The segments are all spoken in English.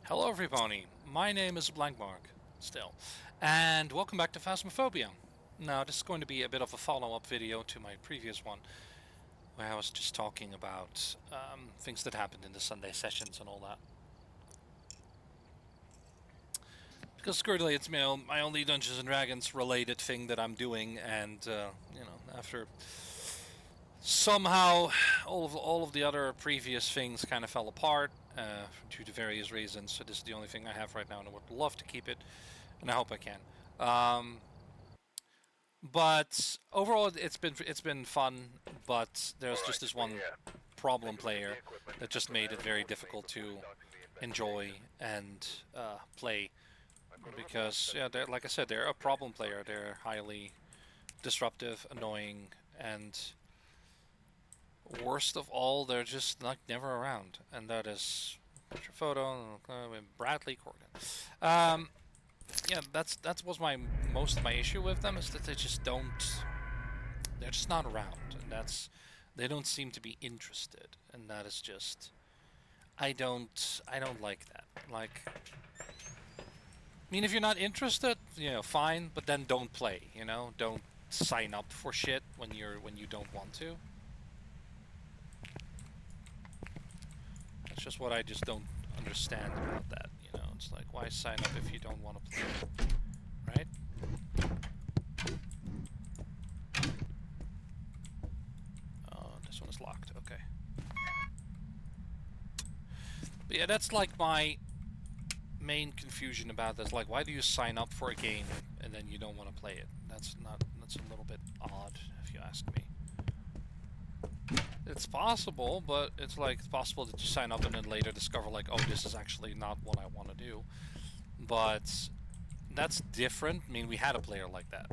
Hello everybody, my name is Blancmark, still, and welcome back to Phasmophobia. Now this is going to be a bit of a follow-up video to my previous one, where I was just talking about things that happened in the Sunday sessions and all that. Because currently it's my only Dungeons & Dragons related thing that I'm doing, and after somehow all of the other previous things kind of fell apart due to various reasons. So this is the only thing I have right now, and I would love to keep it, and I hope I can. But overall, it's been fun. But there's just this one problem player that just made it very difficult to enjoy and play. Because yeah, like I said, they're a problem player. They're highly disruptive, annoying, and worst of all, they're just like never around, and that is picture photo Bradley Corgan. Yeah, that was my most of my issue with them, is that they just don't, they're just not around, and they don't seem to be interested, and that is just, I don't like that. Like, I mean, if you're not interested, fine, but then don't play. Don't sign up for shit when you don't want to. That's just what I just don't understand about that. It's like, why sign up if you don't want to play, right? Oh, this one is locked. Okay. But yeah, that's like my main confusion about this. Like, why do you sign up for a game and then you don't want to play it? That's a little bit odd, if you ask me. It's possible, but it's possible that you sign up and then later discover like, oh, this is actually not what I want to do. But that's different. I mean, we had a player like that,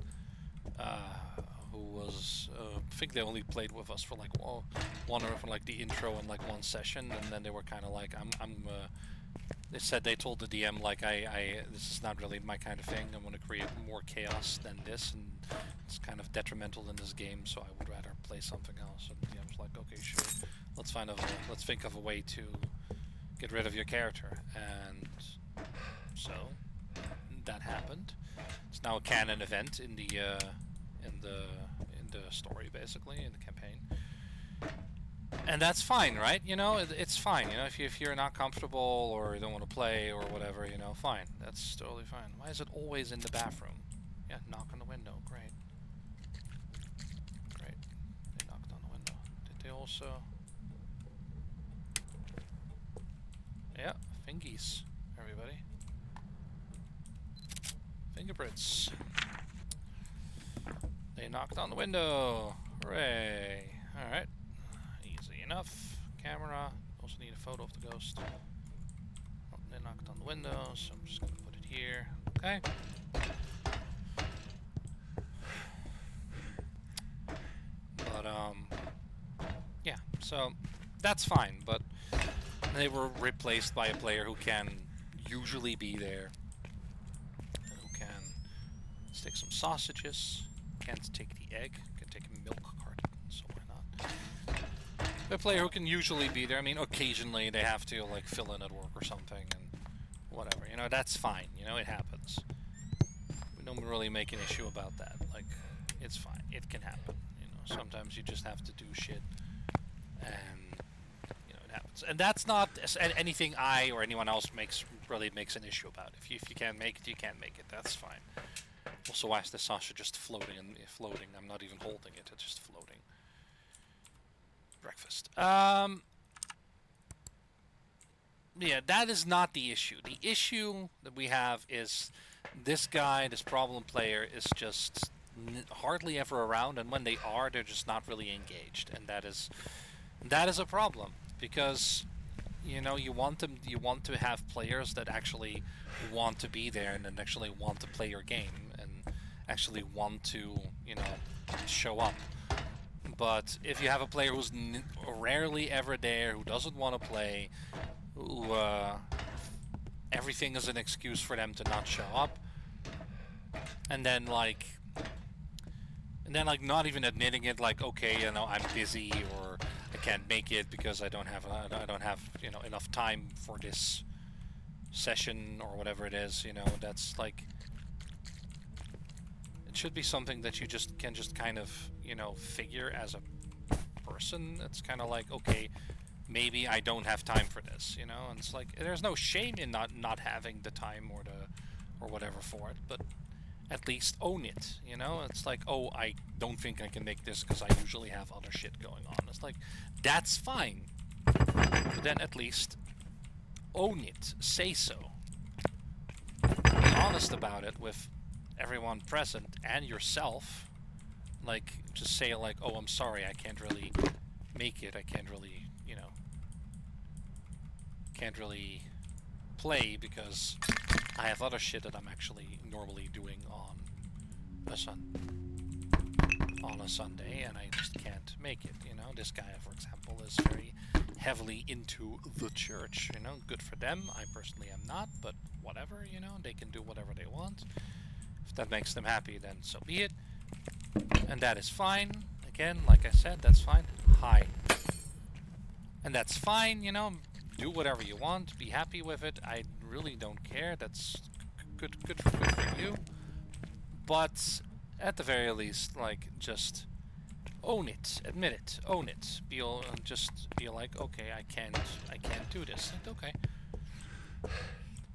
who was, I think they only played with us for like one or for like the intro and like one session, and then they were kind of like, they said they told the DM like, this is not really my kind of thing. I want to create more chaos than this, and it's kind of detrimental in this game, so I would rather play something else. And the DM's like, okay, sure, let's think of a way to get rid of your character, and so that happened. It's now a canon event in the story, basically, in the campaign. And that's fine, right? It's fine. If you're not comfortable or you don't want to play or whatever, fine. That's totally fine. Why is it always in the bathroom? Yeah, knock on the window. Great. Great. They knocked on the window. Did they also... Yeah, fingies, everybody. Fingerprints. They knocked on the window. Hooray. Alright. Easy enough. Camera. Also need a photo of the ghost. Oh, they knocked on the window, so I'm just gonna put it here. Okay. But yeah, so that's fine, but they were replaced by a player who can usually be there, who can stick some sausages, can't take the egg, can take a milk carton, so why not? A player who can usually be there. I mean, occasionally they have to like fill in at work or something, and whatever, that's fine, it happens. We don't really make an issue about that. Like, it's fine, it can happen. Sometimes you just have to do shit, and it happens. And that's not anything I or anyone else really makes an issue about. If you can't make it, you can't make it. That's fine. Also, why is the sausage just floating and floating? I'm not even holding it. It's just floating. Breakfast. Yeah, that is not the issue. The issue that we have is this guy, this problem player, is just hardly ever around, and when they are, they're just not really engaged, and that is a problem, because you want to have players that actually want to be there and actually want to play your game and actually want to show up. But if you have a player who's rarely ever there, who doesn't want to play, who everything is an excuse for them to not show up, and then not even admitting it, like, okay, I'm busy, or I can't make it because I don't have enough time for this session or whatever it is, you know, that's like, it should be something that you just can just kind of, you know, figure as a person. It's kind of like, okay, maybe I don't have time for this, you know, and it's like, there's no shame in not having the time or whatever for it, but at least own it, you know. It's like, oh, I don't think I can make this because I usually have other shit going on. It's like, that's fine, but then at least own it, say so, be honest about it with everyone present and yourself. Like, just say like, oh, I'm sorry, I can't really make it, I can't really, you know, can't really play because I have other shit that I'm actually normally doing on a Sunday, and I just can't make it, you know. This guy, for example, is very heavily into the church, you know. Good for them. I personally am not, but whatever, you know. They can do whatever they want. If that makes them happy, then so be it. And that is fine. Again, like I said, that's fine. Hi. And that's fine, you know. Do whatever you want. Be happy with it. I really don't care. That's good for you. But at the very least, like, just own it, admit it, own it. Just be like, okay, I can't do this. And okay.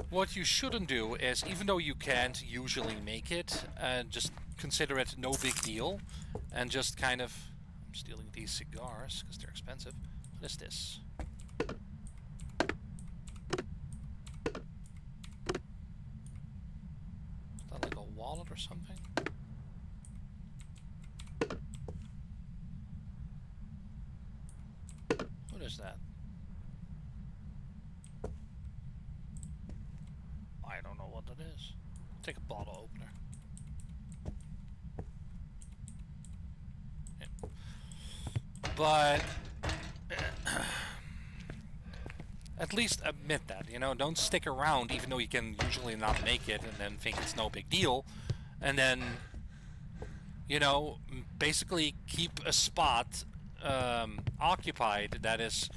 What you shouldn't do is, even though you can't usually make it, just consider it no big deal, and just kind of. I'm stealing these cigars because they're expensive. What is this? Is that like a wallet or something? What is that? I don't know what that is. Take a bottle opener. Yeah. But at least admit that, you know, don't stick around even though you can usually not make it and then think it's no big deal, and then, you know, basically keep a spot occupied that is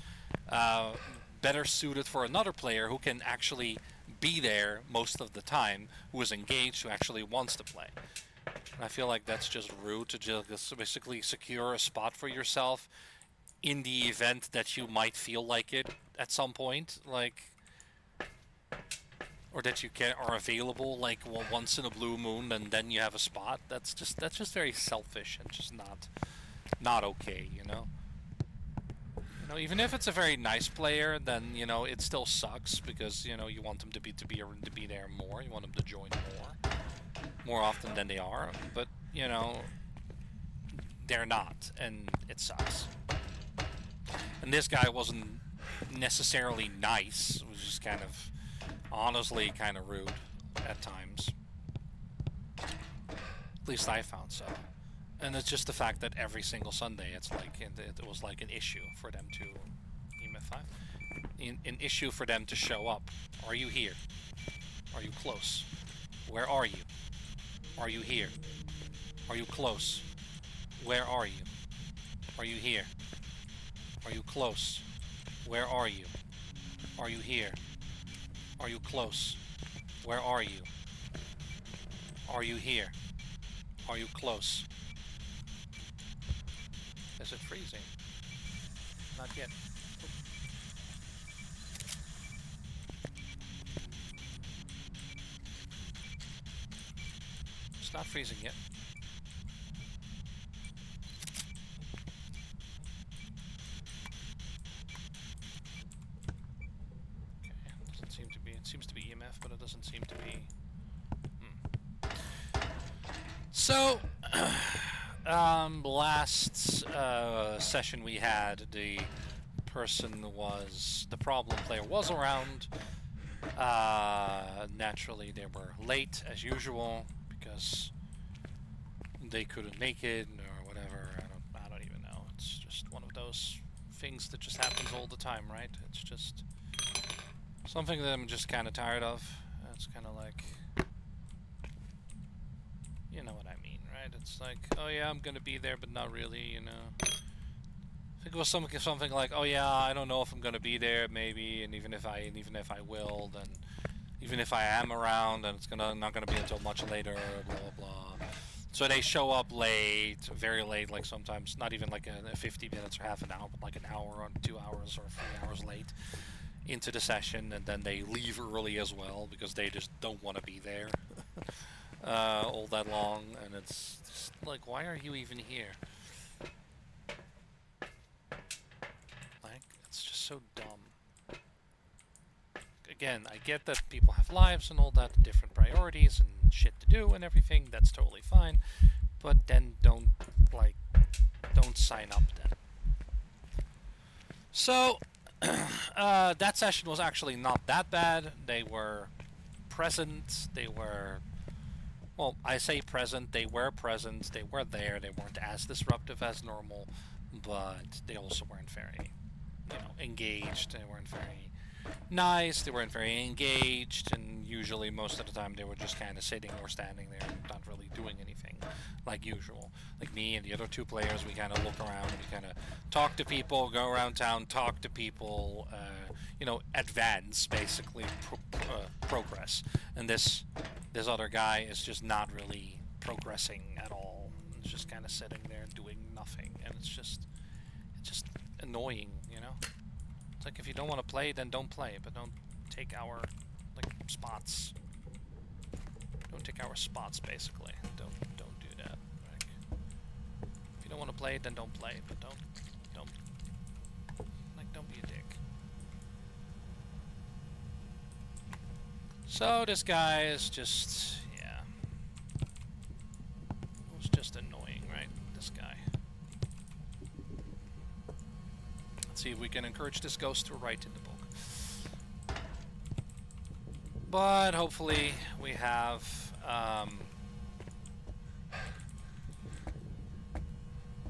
better suited for another player who can actually be there most of the time, who is engaged, who actually wants to play. And I feel like that's just rude to just basically secure a spot for yourself in the event that you might feel like it at some point, like, or that you are available like once in a blue moon, and then you have a spot. That's just very selfish and just not okay, you know. You know, even if it's a very nice player, then, you know, it still sucks because, you know, you want them to be there more. You want them to join more often than they are, but, you know, they're not, and it sucks. And this guy wasn't necessarily nice. It was just kind of, honestly, kind of rude at times. At least I found so. And it's just the fact that every single Sunday it's like it was like an issue for them to an issue for them to show up. Are you here? Are you close? Where are you? Are you here? Are you close? Where are you? Are you here? Are you close? Where are you? Are you here? Are you close? Where are you? Are you here? Are you close? Is it freezing? Not yet. It's not freezing yet. Okay, doesn't seem to be. It seems to be EMF, but it doesn't seem to be. So, last session we had, the problem player was around. Naturally, they were late as usual because they couldn't make it or whatever. I don't even know. It's just one of those things that just happens all the time, right? It's just something that I'm just kind of tired of. It's kind of like, you know what I mean, right? It's like, oh yeah, I'm gonna be there, but not really, you know. I think it was something like, oh yeah, I don't know if I'm gonna be there, maybe, and even if I will, then even if I am around, and it's not gonna be until much later, blah blah blah. So they show up late, very late, like sometimes not even like a 50 minutes or half an hour, but like an hour or 2 hours or 3 hours late into the session, and then they leave early as well because they just don't want to be there all that long, and it's just like, why are you even here? Like, it's just so dumb. Again, I get that people have lives and all that, different priorities and shit to do and everything, that's totally fine, but then don't sign up then. So, that session was actually not that bad. They were present, they were, well, I say present, they were present, they were there, they weren't as disruptive as normal, but they also weren't very, engaged, they weren't very nice, they weren't very engaged, and usually most of the time they were just kind of sitting or standing there and not really doing anything like usual. Like me and the other two players, we kind of look around, we kind of talk to people, go around town, talk to people, advance basically, progress. And this other guy is just not really progressing at all. It's just kind of sitting there doing nothing, and it's just annoying, It's like, if you don't want to play, then don't play, but don't take our spots. Don't take our spots, basically. Don't do that. Like, if you don't want to play, then don't play, but don't be a dick. So this guy is just, yeah. It was just annoying, right? This guy. Let's see if we can encourage this ghost to write in the book. But hopefully we have,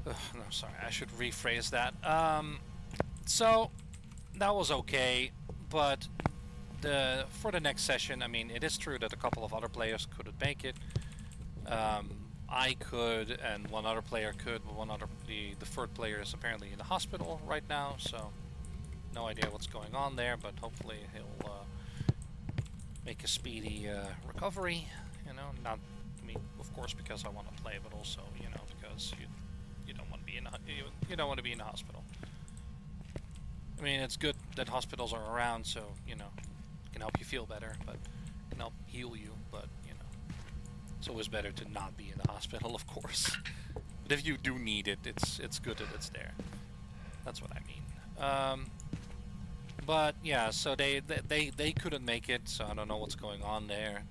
no, sorry, I should rephrase that. So that was okay, but for the next session, I mean, it is true that a couple of other players couldn't make it. I could, and one other player could, but the third player is apparently in the hospital right now, so no idea what's going on there, but hopefully he'll make a speedy recovery, not, I mean, of course, because I want to play, but also, because you don't want to be you don't want to be in the hospital. I mean, it's good that hospitals are around, so, can help you feel better, but can help heal you, but, it's always better to not be in the hospital, of course. But if you do need it, it's good that it's there. That's what I mean. But yeah, so they couldn't make it, so I don't know what's going on there.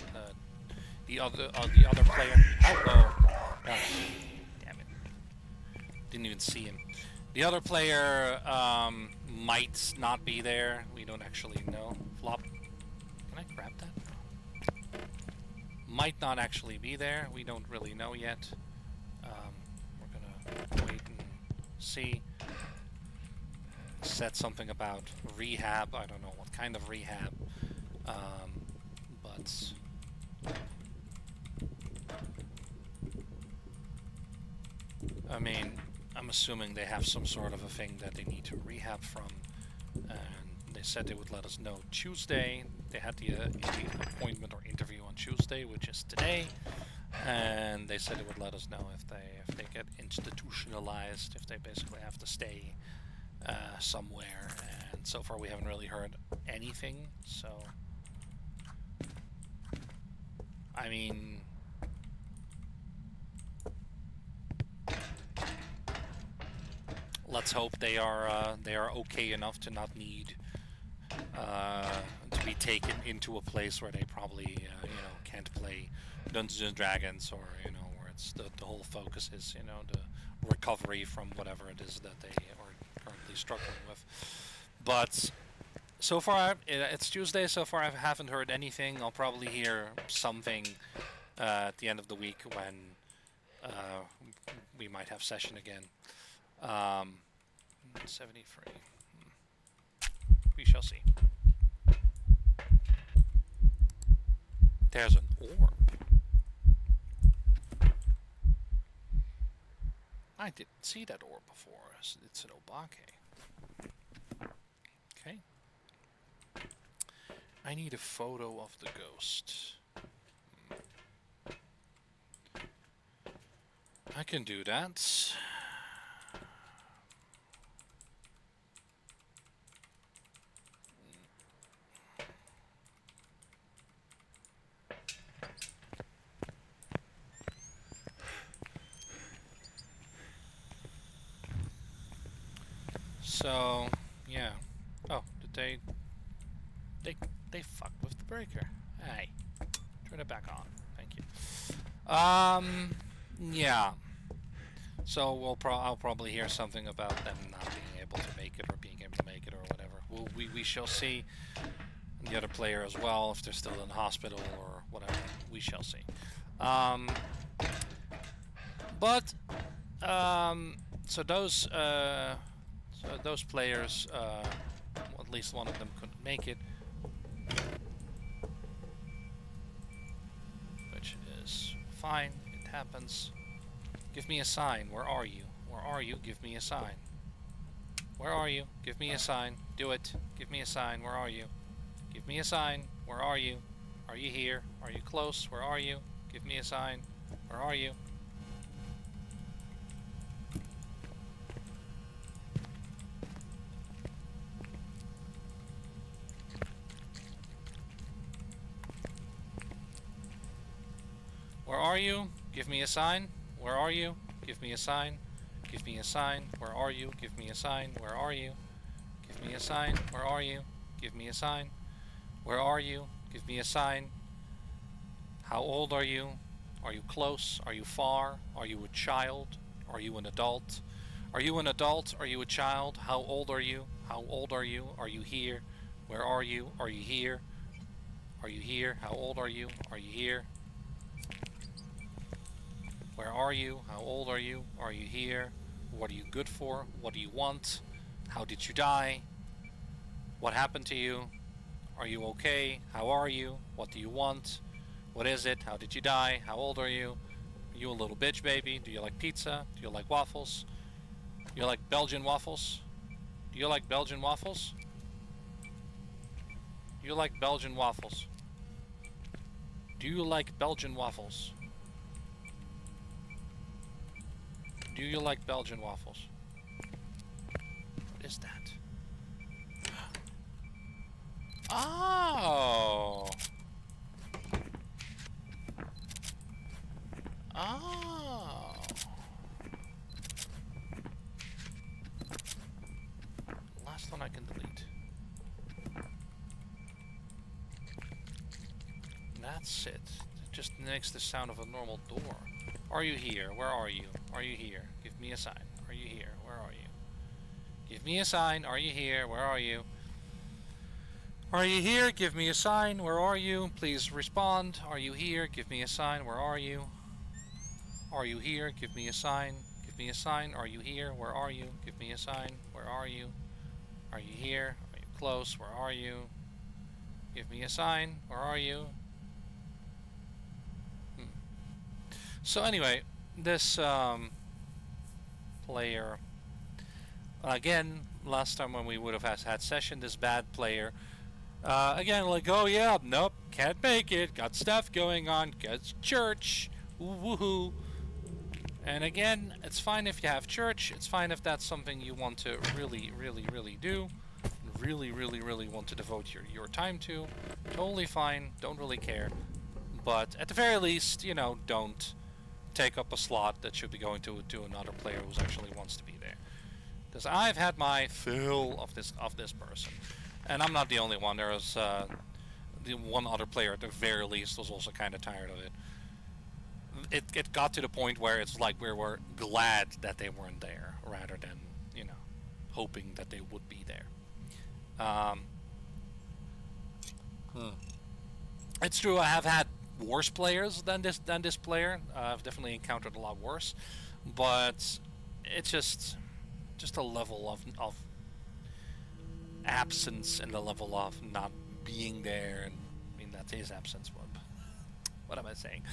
The other player. Hello. Oh, damn it. Didn't even see him. The other player might not be there. We don't actually know. Flop. Can I grab that? Might not actually be there. We don't really know yet. We're gonna wait and see. Said something about rehab. I don't know what kind of rehab. But I mean, I'm assuming they have some sort of a thing that they need to rehab from, and they said they would let us know Tuesday. They had the appointment or interview on Tuesday, which is today, and they said they would let us know if they get institutionalized, if they basically have to stay somewhere. And so far we haven't really heard anything. So I mean, let's hope they are okay enough to not need to be taken into a place where they probably can't play Dungeons and Dragons, or where it's the whole focus is the recovery from whatever it is that they are currently struggling with. But so far it's Tuesday. So far I haven't heard anything. I'll probably hear something at the end of the week when we might have session again. 73. We shall see. There's an orb. I didn't see that orb before. It's an obake. Okay. I I need a photo of the ghost. I can do that. So, yeah. Oh, did they fucked with the breaker. Hey, turn it back on. Thank you. Yeah. So I'll probably hear something about them not being able to make it or being able to make it or whatever. We shall see. The other player as well, if they're still in the hospital or whatever. We shall see. So those players, at least one of them couldn't make it, which is fine. It happens. Give me a sign. Where are you? Where are you? Give me a sign. Where are you? Give me a sign. Do it. Give me a sign. Where are you? Give me a sign. Where are you? Are you here? Are you close? Where are you? Give me a sign. Where are you? Where are you? Give me a sign. Where are you? Give me a sign. Give me a sign. Where are you? Give me a sign. Where are you? Give me a sign. Where are you? Give me a sign. Where are you? Give me a sign. How old are you? Are you close? Are you far? Are you a child? Are you an adult? Are you an adult? Are you a child? How old are you? How old are you? Are you here? Where are you? Are you here? Are you here? How old are you? Are you here? Where are you? How old are you? Are you here? What are you good for? What do you want? How did you die? What happened to you? Are you okay? How are you? What do you want? What is it? How did you die? How old are you? Are you a little bitch baby? Do you like pizza? Do you like waffles? Do you like Belgian waffles? Do you like Belgian waffles? Do you like Belgian waffles? Do you like Belgian waffles? Do you like Belgian waffles? What is that? Oh! Oh! Last one I can delete. That's it. It just makes the sound of a normal door. Are you here? Where are you? Are you here? Give me a sign. Are you here? Where are you? Give me a sign. Are you here? Where are you? Are you here? Give me a sign. Where are you? Please respond. Are you here? Give me a sign. Where are you? Are you here? Give me a sign. Give me a sign. Are you here? Where are you? Give me a sign. Where are you? Are you here? Are you close? Where are you? Give me a sign. Where are you? So anyway, this player, again, last time when we would have had session, this bad player, again, like, oh yeah, nope, can't make it, got stuff going on, got church, woohoo. And again, it's fine if you have church, it's fine if that's something you want to really, really, really do, really, really, really want to devote your time to, totally fine, don't really care. But at the very least, you know, don't take up a slot that should be going to another player who actually wants to be there. Because I've had my fill of this person, and I'm not the only one. There was the one other player at the very least was also kind of tired of it. It got to the point where it's like we were glad that they weren't there, rather than, you know, hoping that they would be there. It's true. I have had worse players than this player. I've definitely encountered a lot worse, but it's just a level of absence and the level of not being there. And I mean, that's his absence. What am I saying?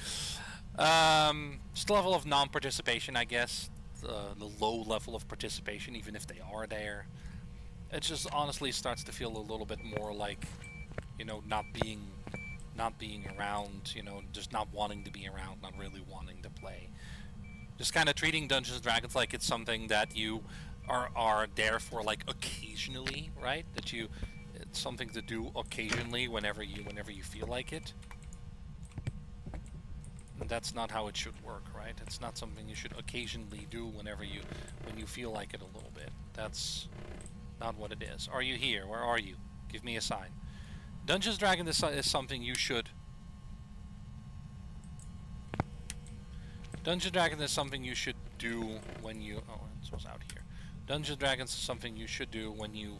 Just a level of non-participation, I guess. The low level of participation, even if they are there. It just honestly starts to feel a little bit more like, you know, not being around, you know, just not wanting to be around, not really wanting to play. Just kind of treating Dungeons and Dragons like it's something that you are there for, like, occasionally, right? That you it's something to do occasionally whenever you feel like it. And that's not how it should work, right? It's not something you should occasionally do when you feel like it a little bit. That's not what it is. Are you here? Where are you? Give me a sign. Dungeons Dragons is something you should. Dungeons Dragons is something you should do when you. Oh, this was out here. Dungeons Dragons is something you should do when you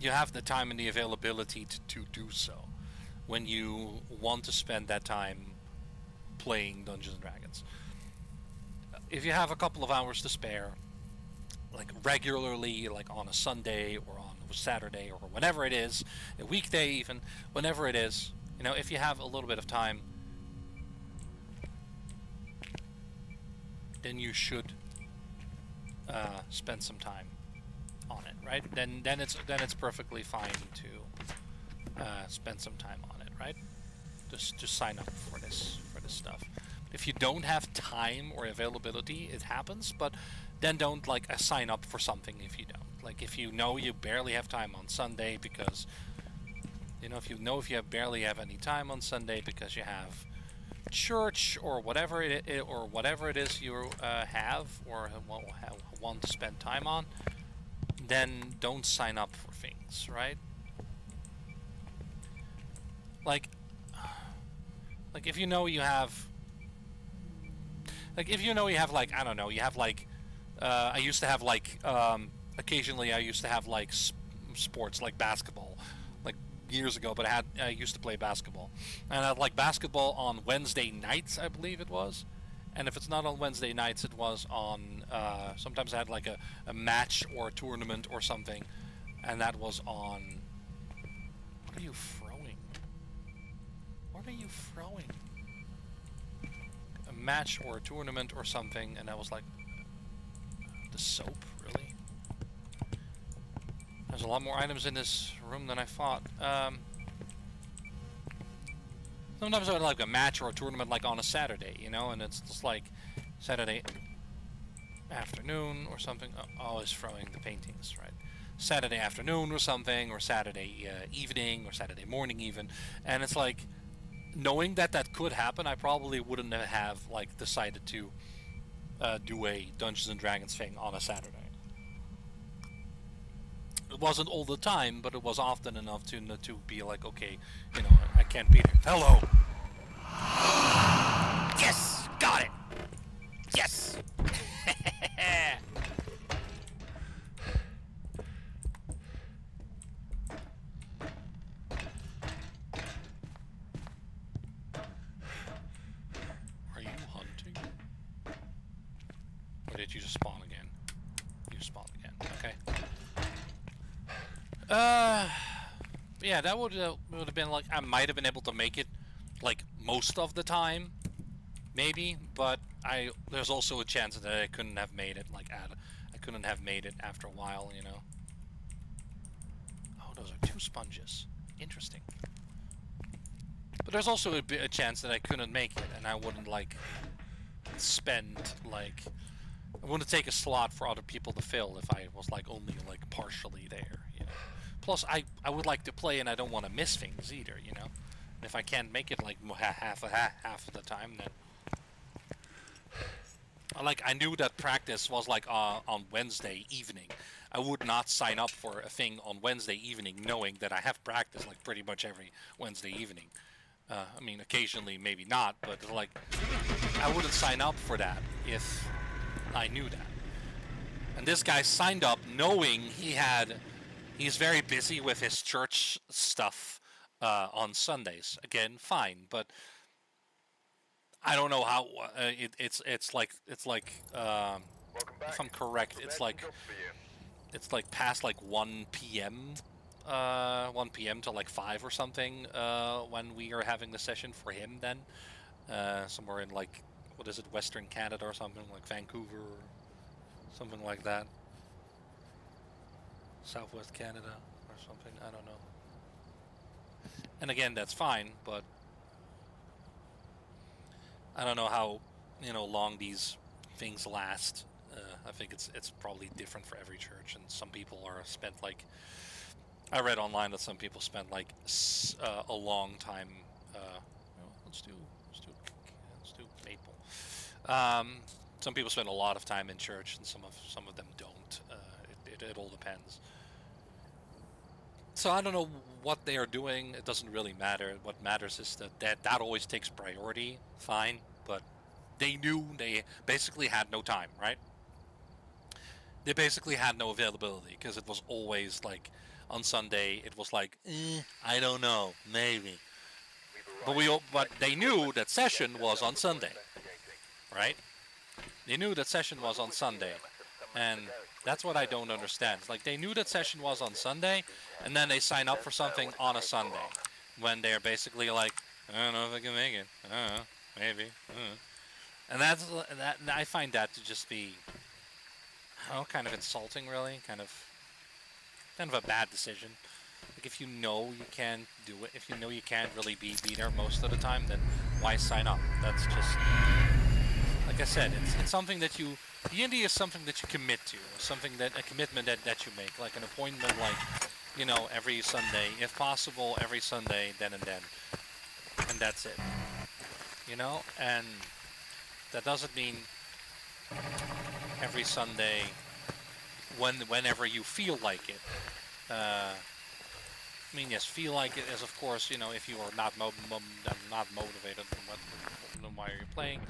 have the time and the availability to do so. When you want to spend that time playing Dungeons and Dragons. If you have a couple of hours to spare, like regularly, like on a Sunday or on a Saturday or whenever it is, a weekday even, whenever it is, you know, if you have a little bit of time, then you should spend some time on it, right? Then it's perfectly fine to spend some time on it, right? Just sign up for this stuff. If you don't have time or availability, it happens, but then don't like sign up for something if you don't. Like if you know you barely have time on Sunday because if you barely have any time on Sunday because you have church or whatever it is you have or want to spend time on, then don't sign up for things, right? Like if you know you have like I don't know, you have like I used to have like occasionally I used to have like sports like basketball like years ago, but I used to play basketball, and I had like basketball on Wednesday nights, I believe it was. And if it's not on Wednesday nights, it was on sometimes I had like a match or a tournament or something, and that was on. What are you throwing? What are you throwing? A match or a tournament or something, and I was like, the soap, really? There's a lot more items in this room than I thought. Sometimes I would like a match or a tournament like on a Saturday, and it's just like Saturday afternoon or something. Oh, always throwing the paintings, right? Saturday afternoon or something, or Saturday evening, or Saturday morning even, and it's like, knowing that could happen, I probably wouldn't have like decided to do a Dungeons and Dragons thing on a Saturday. It wasn't all the time, but it was often enough to be like, okay, I can't be there. Hello. Yes, got it. Yes. Are you hunting? Or did you just spawn again? You spawned again. Okay. Yeah, that would have been like, I might have been able to make it like most of the time, maybe, but there's also a chance that I couldn't have made it I couldn't have made it after a while, Oh, those are 2 sponges. Interesting. But there's also a chance that I couldn't make it, and I wouldn't like spend like I wouldn't take a slot for other people to fill if I was like only like partially there, Plus, I would like to play, and I don't want to miss things either, And if I can't make it like half of the time, then I knew that practice was like on Wednesday evening. I would not sign up for a thing on Wednesday evening, knowing that I have practice like pretty much every Wednesday evening. I mean, occasionally maybe not, but like I wouldn't sign up for that if I knew that. And this guy signed up knowing he's very busy with his church stuff on Sundays. Again, fine, but I don't know how it's like if I'm correct, it's like past like 1 p.m. 1 p.m. to like 5 or something when we are having the session for him. Then somewhere in like, what is it, Western Canada or something, like Vancouver or something like that. Southwest Canada or something, I don't know. And again, that's fine, but I don't know how long these things last. I think it's probably different for every church, and some people are spent like I read online that some people spend like a long time. Let's do let's do maple. Um, some people spend a lot of time in church, and some of them don't. It all depends. So I don't know what they are doing. It doesn't really matter. What matters is that always takes priority. Fine, but they knew they basically had no time, right? They basically had no availability because it was always like on Sunday. It was like, I don't know, maybe. But they knew that session was on Sunday, right? They knew that session was on Sunday, and that's what I don't understand. It's like they knew that session was on Sunday, and then they sign up for something on a Sunday, when they're basically like, I don't know if I can make it. I don't know, maybe. And I find that to just be, kind of insulting, really. Kind of a bad decision. Like if you know you can't do it, if you know you can't really be there most of the time, then why sign up? That's just like I said. It's something that you D&D is something that you commit to, something that a commitment that you make, like an appointment, like every Sunday, if possible, every Sunday, then and then, and that's it. And that doesn't mean every Sunday whenever you feel like it. I mean, yes, feel like it is, of course, if you are not motivated, then why are you playing?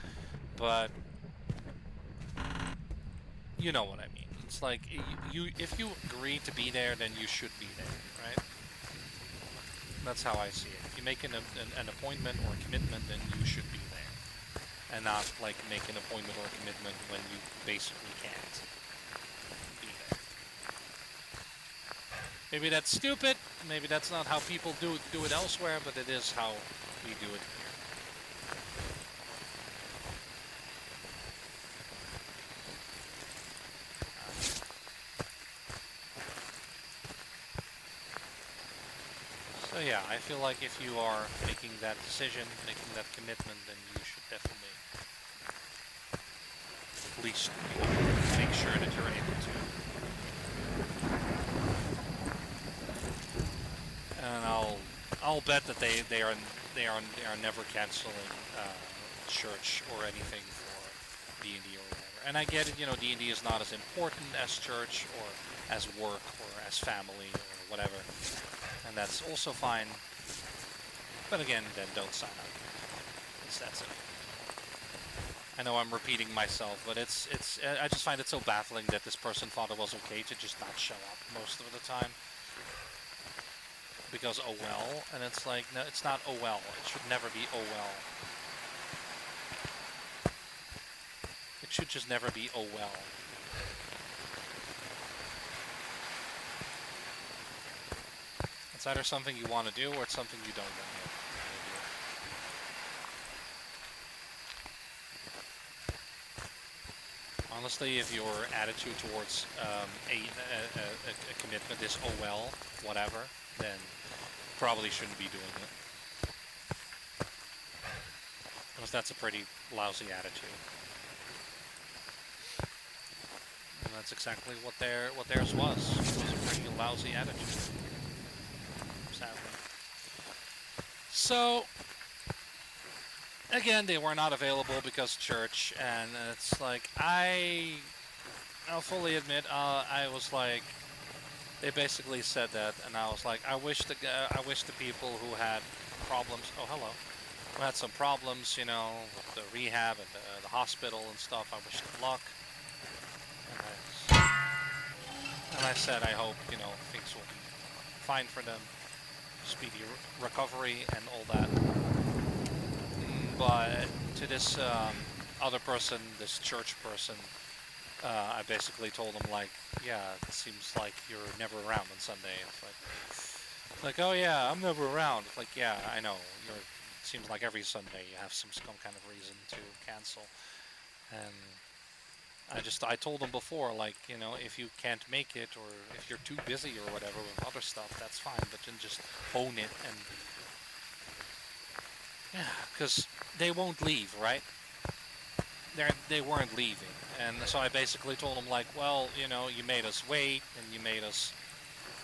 But you know what I mean. It's like if you agree to be there, then you should be there, right? That's how I see it. If you make an appointment or a commitment, then you should be there, and not like make an appointment or a commitment when you basically can't be there. Maybe that's stupid. Maybe that's not how people do it elsewhere, but it is how we do it here. So yeah, I feel like if you are making that decision, making that commitment, then you should definitely at least make sure that you're able to. And I'll bet that they are never canceling church or anything for D&D or whatever. And I get it, D&D is not as important as church or as work or as family or whatever, and that's also fine. But again, then don't sign up. That's it. I know I'm repeating myself, but it's. I just find it so baffling that this person thought it was okay to just not show up most of the time because oh well, and it's like no, it's not oh well. It should never be oh well. It should just never be oh well. It's either something you want to do or it's something you don't want to do. Honestly, if your attitude towards a commitment is oh well, whatever, then probably shouldn't be doing it. Because that's a pretty lousy attitude. And that's exactly what theirs was. It was a pretty lousy attitude. Sadly. So again, they were not available because church, and it's like I'll fully admit, I was like, they basically said that, and I was like, I wish the people who had problems. Oh, hello. Who had some problems, with the rehab and the hospital and stuff. I wish them luck. And I said, I hope things will be fine for them, speedy recovery and all that. But to this other person, this church person, I basically told him like, yeah, it seems like you're never around on Sunday. It's like, oh yeah, I'm never around. It's like, yeah, I know. It seems like every Sunday you have some kind of reason to cancel, and I told them before, like, you know, if you can't make it or if you're too busy or whatever with other stuff, that's fine, but then just own it. And yeah, because they won't leave, right? They weren't leaving, and so I basically told them like, well, you know, you made us wait, and you made us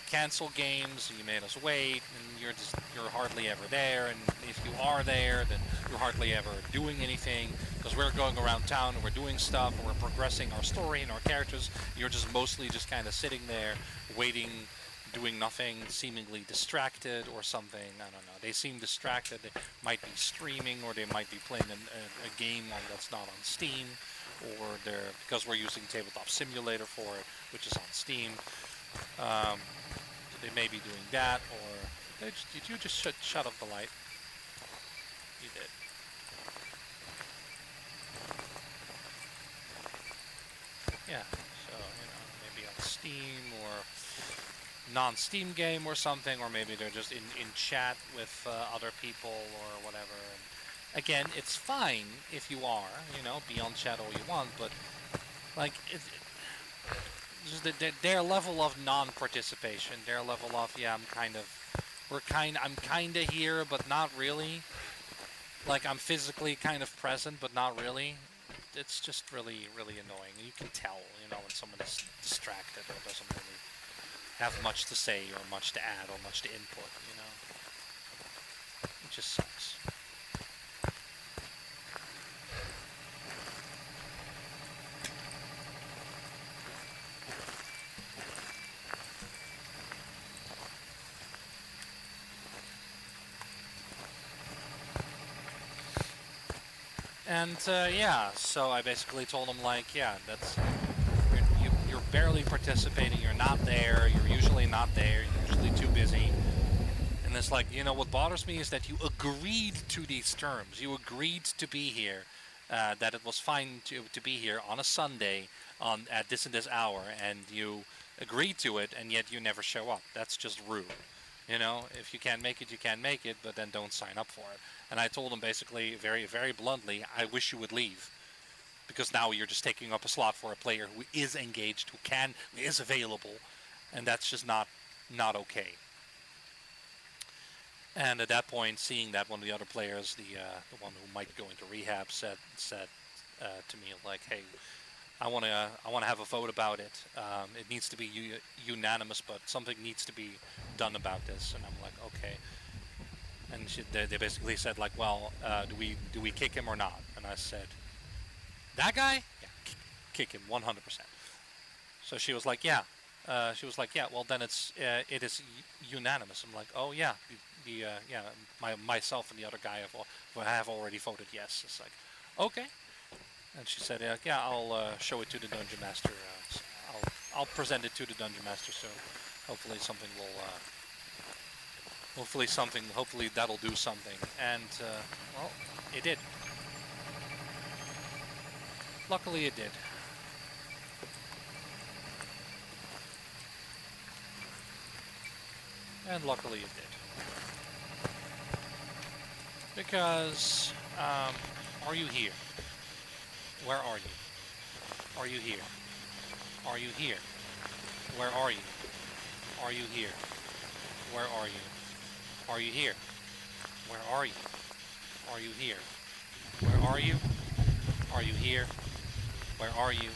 cancel games, and you made us wait, and you're hardly ever there, and if you are there, then you're hardly ever doing anything, because we're going around town and we're doing stuff and we're progressing our story and our characters. You're just mostly just kind of sitting there, waiting, doing nothing, seemingly distracted or something. I don't know. They seem distracted. They might be streaming or they might be playing a game that's not on Steam, or they're because we're using Tabletop Simulator for it, which is on Steam. Um, they may be doing that, or did you just shut off the light? You did. Yeah. So you know, maybe on Steam or non-Steam game or something, or maybe they're just in chat with other people or whatever. And again, it's fine if you are, you know, be on chat all you want, but like just their level of non-participation, their level of yeah, I'm kind of here, but not really. Like I'm physically kind of present, but not really. It's just really, really annoying. You can tell, you know, when someone is distracted or doesn't really have much to say or much to add or much to input, you know. It just sucks. And yeah, so I basically told him like, yeah, you're barely participating. You're not there. You're usually not there. You're usually too busy. And it's like, you know, what bothers me is that you agreed to these terms. You agreed to be here, that it was fine to be here on a Sunday at this and this hour, and you agreed to it, and yet you never show up. That's just rude. You know, if you can't make it, you can't make it, but then don't sign up for it. And I told him basically, very, very bluntly, I wish you would leave. Because now you're just taking up a slot for a player who is engaged, who is available, and that's just not okay. And at that point, seeing that one of the other players, the one who might go into rehab, said to me like, "Hey, I want to have a vote about it. It needs to be unanimous, but something needs to be done about this." And I'm like, "Okay." And they basically said like, "Well, do we kick him or not?" And I said, "That guy, yeah, kick him 100%." So she was like, "Yeah." She was like, "Yeah, well then it is unanimous." I'm like, "Oh yeah, yeah, myself and the other guy have already voted yes." It's like, okay. And she said, "Yeah, I'll show it to the dungeon master. I'll present it to the dungeon master. So hopefully something will hopefully that'll do something." And well, it did. Luckily, it did. And luckily, it did. Because are you here? Where are you? Are you here? Are you here? Where are you? Are you here? Where are you? Are you here? Where are you? Are you here? Where are you? Are you here? Where are you?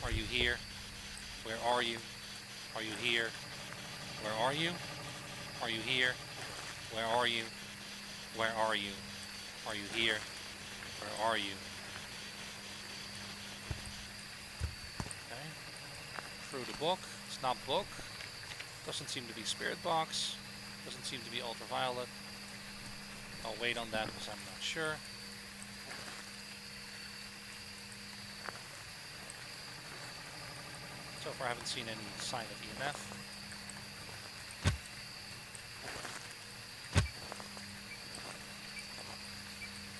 Are you here? Where are you? Are you here? Where are you? Are you here? Where are you? Where are you? Are you here? Where are you? Okay. Through the book. It's not book. Doesn't seem to be spirit box. Doesn't seem to be ultraviolet. I'll wait on that because I'm not sure. So far I haven't seen any sign of EMF.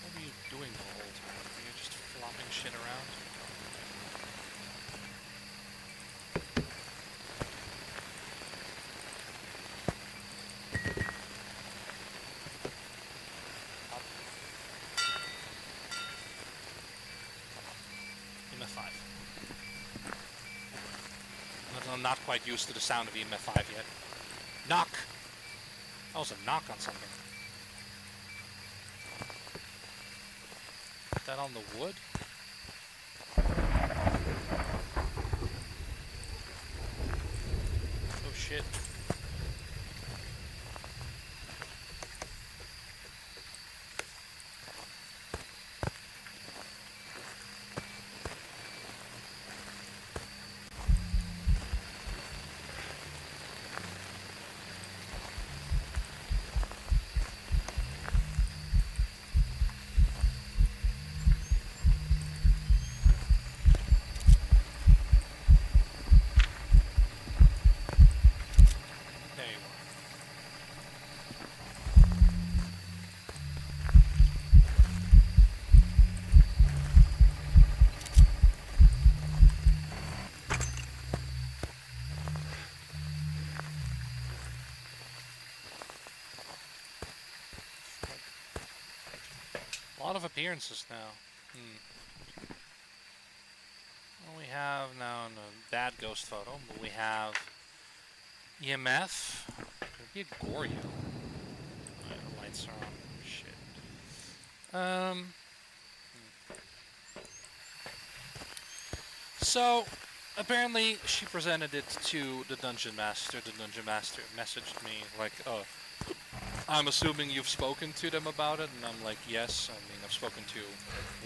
What were you doing the whole time? Were you just flopping shit around? EMF 5. not quite used to the sound of EMF5 yet. Knock! That was a knock on something. Is that on the wood? Oh shit. A lot of appearances now. Well, we have now a bad ghost photo, but we have EMF. Could be a Goryo. The lights are on. Shit. So, apparently she presented it to the Dungeon Master. The Dungeon Master messaged me like, oh, I'm assuming you've spoken to them about it, and I'm like, yes. I mean, I've spoken to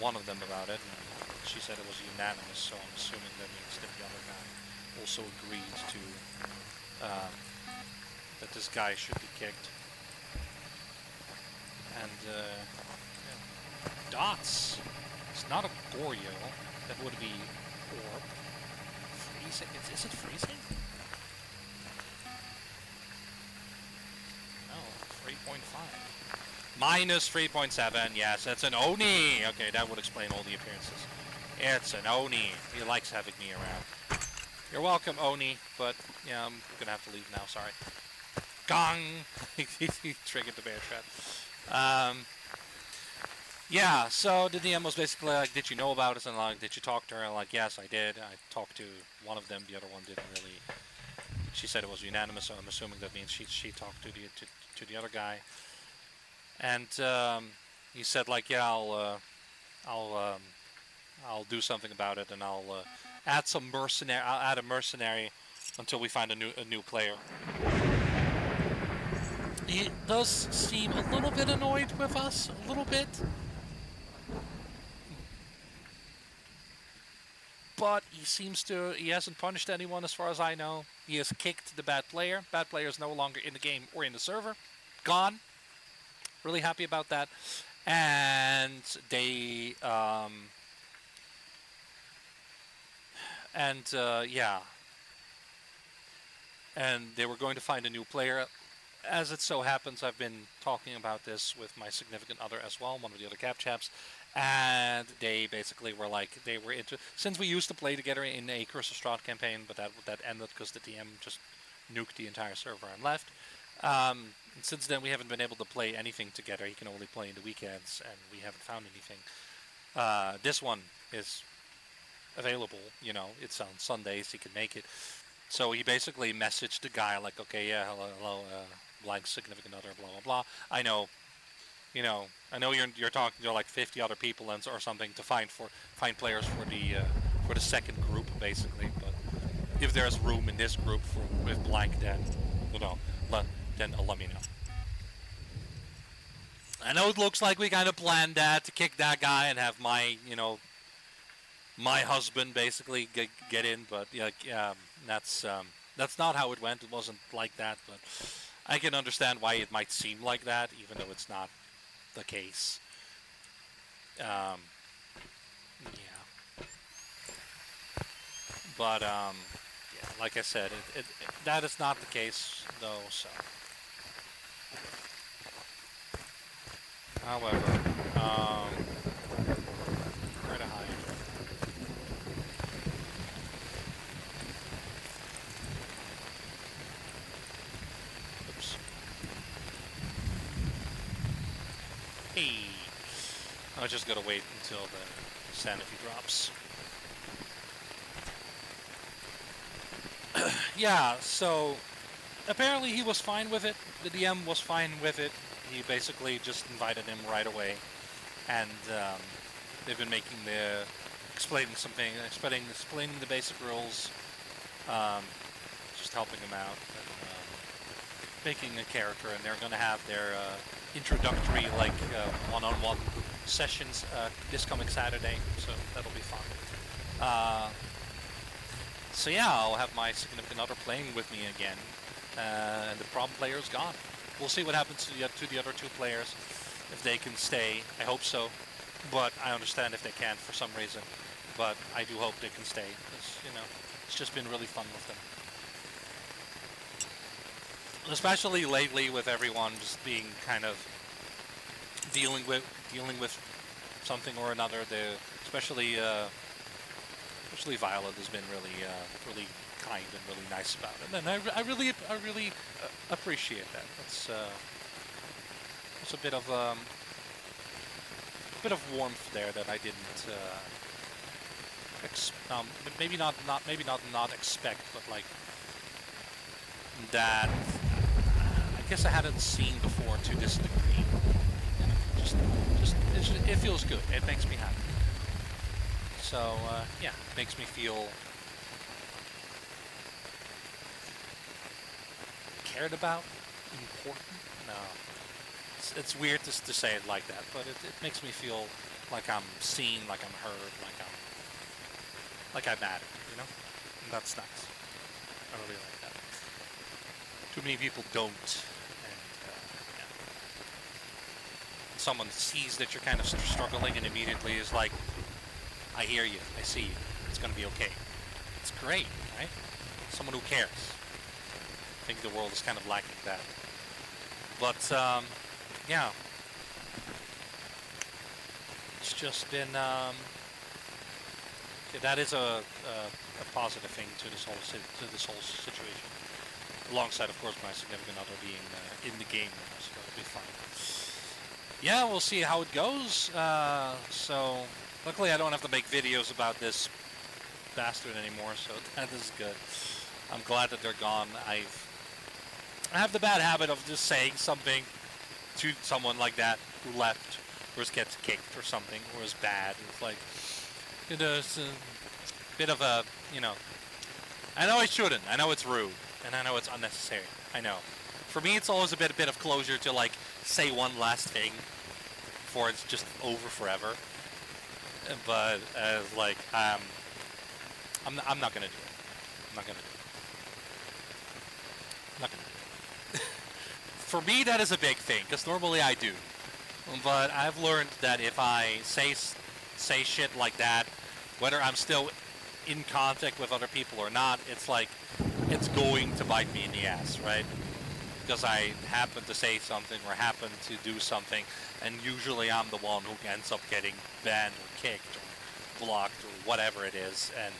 one of them about it, and she said it was unanimous, so I'm assuming that means that the other guy also agreed to, that this guy should be kicked. And, yeah. Dots! It's not a Goryo. That would be orb. Freezing? Is it freezing? 3.5. Minus 3.7, yes, that's an Oni! Okay, that would explain all the appearances. It's an Oni. He likes having me around. You're welcome, Oni, but, yeah, I'm gonna have to leave now, sorry. Gong! He triggered the bear trap. Yeah, so the DM was basically like, did you know about it? And like, did you talk to her? And like, yes, I did. I talked to one of them, the other one didn't really. She said it was unanimous, so I'm assuming that means she talked to the other guy, and he said like, yeah, I'll do something about it, and I'll add some mercenary. I'll add a mercenary until we find a new player. He does seem a little bit annoyed with us, a little bit, but he hasn't punished anyone as far as I know. He has kicked the bad player. Bad player is no longer in the game or in the server. Gone. Really happy about that. And they, yeah. And they were going to find a new player. As it so happens, I've been talking about this with my significant other as well, one of the other cap chaps. And they basically were like, they were into, since we used to play together in a Curse of Strahd campaign, but that ended because the DM just nuked the entire server and left. And since then we haven't been able to play anything together. He can only play in the weekends, and we haven't found anything. This one is available, you know, it's on Sundays, he can make it. So he basically messaged the guy like, okay, yeah, hello, blank significant other, blah, blah, blah. I know you're talking to like 50 other people or something to find players for the second group, basically. But if there's room in this group with blank, then let me know. I know it looks like we kind of planned that to kick that guy and have my husband basically get in, but that's not how it went. It wasn't like that, but I can understand why it might seem like that, even though it's not the case. Yeah. But yeah, like I said, that is not the case though. So, however, where to hide? Oops. Hey, I just gotta wait until the sanity drops. Yeah, so apparently he was fine with it. The DM was fine with it. He basically just invited him right away, and they've been making the explaining something, explaining the basic rules, um, just helping him out, and making a character. And they're going to have their introductory like one-on-one sessions this coming Saturday, so that'll be fun. Uh, so yeah, I'll have my significant other playing with me again, and the problem player is gone. We'll see what happens to the other two players, if they can stay. I hope so, but I understand if they can't for some reason. But I do hope they can stay, because, it's just been really fun with them. Especially lately with everyone just being kind of dealing with something or another. Especially Violet has been really kind and really nice about it, and I really appreciate that. It's a bit of warmth there that I didn't maybe not expect, but like that I guess I hadn't seen before to this degree. It feels good. It makes me happy. So yeah, it makes me feel cared about, important. No, it's weird to say it like that, but it makes me feel like I'm seen, like I'm heard, like I matter. And that's nice. I really like that. Too many people don't, and yeah. Someone sees that you're kind of struggling and immediately is like, I hear you, I see you, it's gonna be okay. It's great, right? Someone who cares. I think the world is kind of lacking that. But yeah, it's just been yeah, that is a positive thing to this whole situation. Alongside, of course, my significant other being in the game, so it'll be fun. Yeah, we'll see how it goes. So luckily, I don't have to make videos about this bastard anymore, so that is good. I'm glad that they're gone. I have the bad habit of just saying something to someone like that who left, or gets kicked or something, or is bad. It's like, it's a bit of a, I know I shouldn't. I know it's rude, and I know it's unnecessary. I know. For me, it's always a bit of closure to like say one last thing before it's just over forever. But like, I'm not gonna do it. I'm not gonna do it. I'm not gonna do it. For me, that is a big thing, because normally I do. But I've learned that if I say shit like that, whether I'm still in contact with other people or not, it's like, it's going to bite me in the ass, right? Because I happen to say something or happen to do something, and usually I'm the one who ends up getting banned or kicked or blocked or whatever it is, and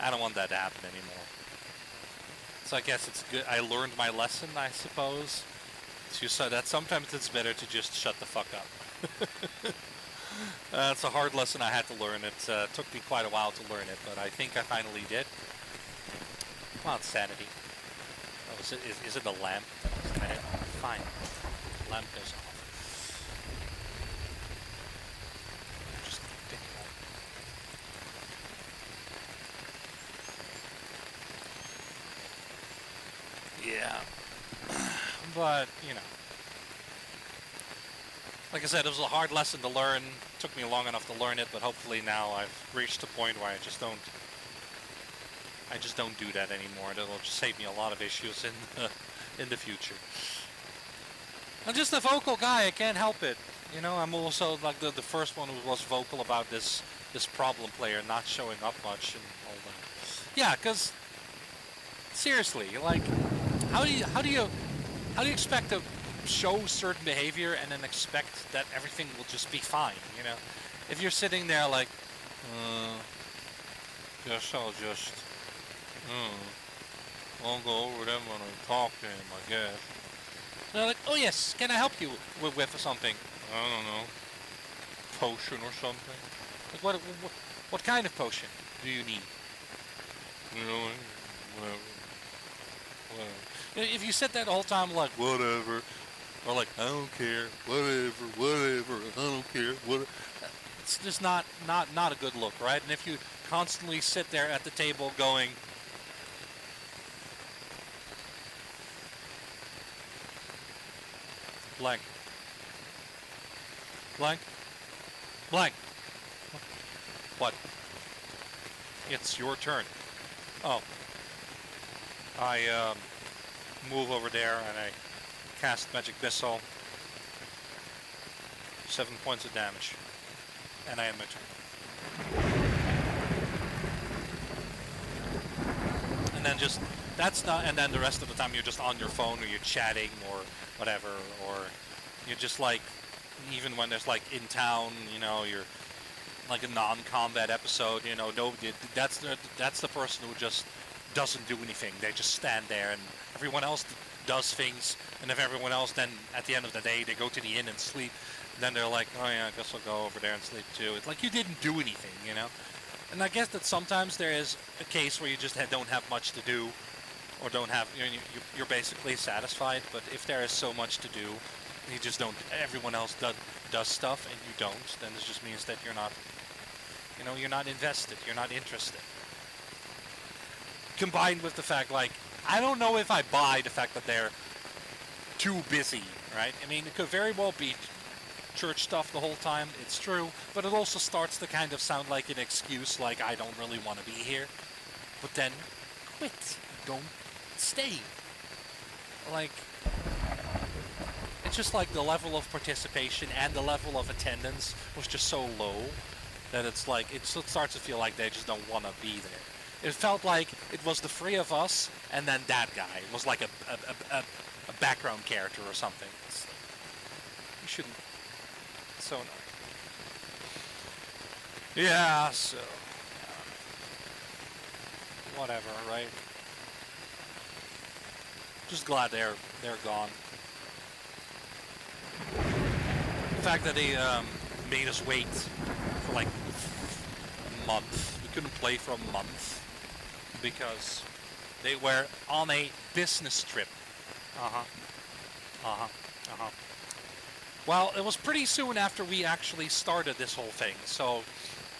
I don't want that to happen anymore. So I guess it's good. I learned my lesson, I suppose, so that sometimes it's better to just shut the fuck up. It's a hard lesson I had to learn. It took me quite a while to learn it, but I think I finally did. Come on, sanity. Oh, is it the lamp? Fine. The lamp goes off. Just pick it up. Yeah. But, like I said, it was a hard lesson to learn. It took me long enough to learn it, but hopefully now I've reached a point where I just don't do that anymore. That'll just save me a lot of issues in the future. I'm just a vocal guy. I can't help it. I'm also like the first one who was vocal about this problem player not showing up much and all that. Yeah, because seriously, like, how do you expect to show certain behavior and then expect that everything will just be fine? If you're sitting there like, guess I'll go over them when I talk to him, I guess. And they're like, oh yes, can I help you with something? I don't know, potion or something. Like what kind of potion do you need? Whatever. whatever. If you sit there the whole time like, whatever, or like, I don't care, whatever, whatever, I don't care, whatever, it's just not a good look, right? And if you constantly sit there at the table going, blank, blank, blank, what? It's your turn. Oh, I move over there and I cast Magic Missile. 7 points of damage. And I end my turn. And then just, that's not, and then the rest of the time you're just on your phone or you're chatting or whatever, or you're just like, even when there's like in town, you know, you're like a non-combat episode, you know, nobody, that's the person who just doesn't do anything. They just stand there and everyone else does things, and if everyone else then at the end of the day they go to the inn and sleep, then they're like, oh yeah, I guess I'll go over there and sleep too. It's like you didn't do anything, you know? And I guess that sometimes there is a case where you just don't have much to do, or don't have, you know, you're basically satisfied, but if there is so much to do, you just don't, everyone else does stuff and you don't, then this just means that you're not, you know, you're not invested, you're not interested. Combined with the fact, like, I don't know if I buy the fact that they're too busy, right? I mean, it could very well be church stuff the whole time, it's true, but it also starts to kind of sound like an excuse, like, I don't really want to be here. But then, quit. Don't stay. Like, it's just like the level of participation and the level of attendance was just so low that it's like, it starts to feel like they just don't want to be there. It felt like it was the three of us and then that guy. It was like a background character or something. It's like, you shouldn't. It's so annoying. Yeah, so whatever, right? Just glad they're gone. The fact that they made us wait for like a month. We couldn't play for a month because they were on a business trip. Well, it was pretty soon after we actually started this whole thing, so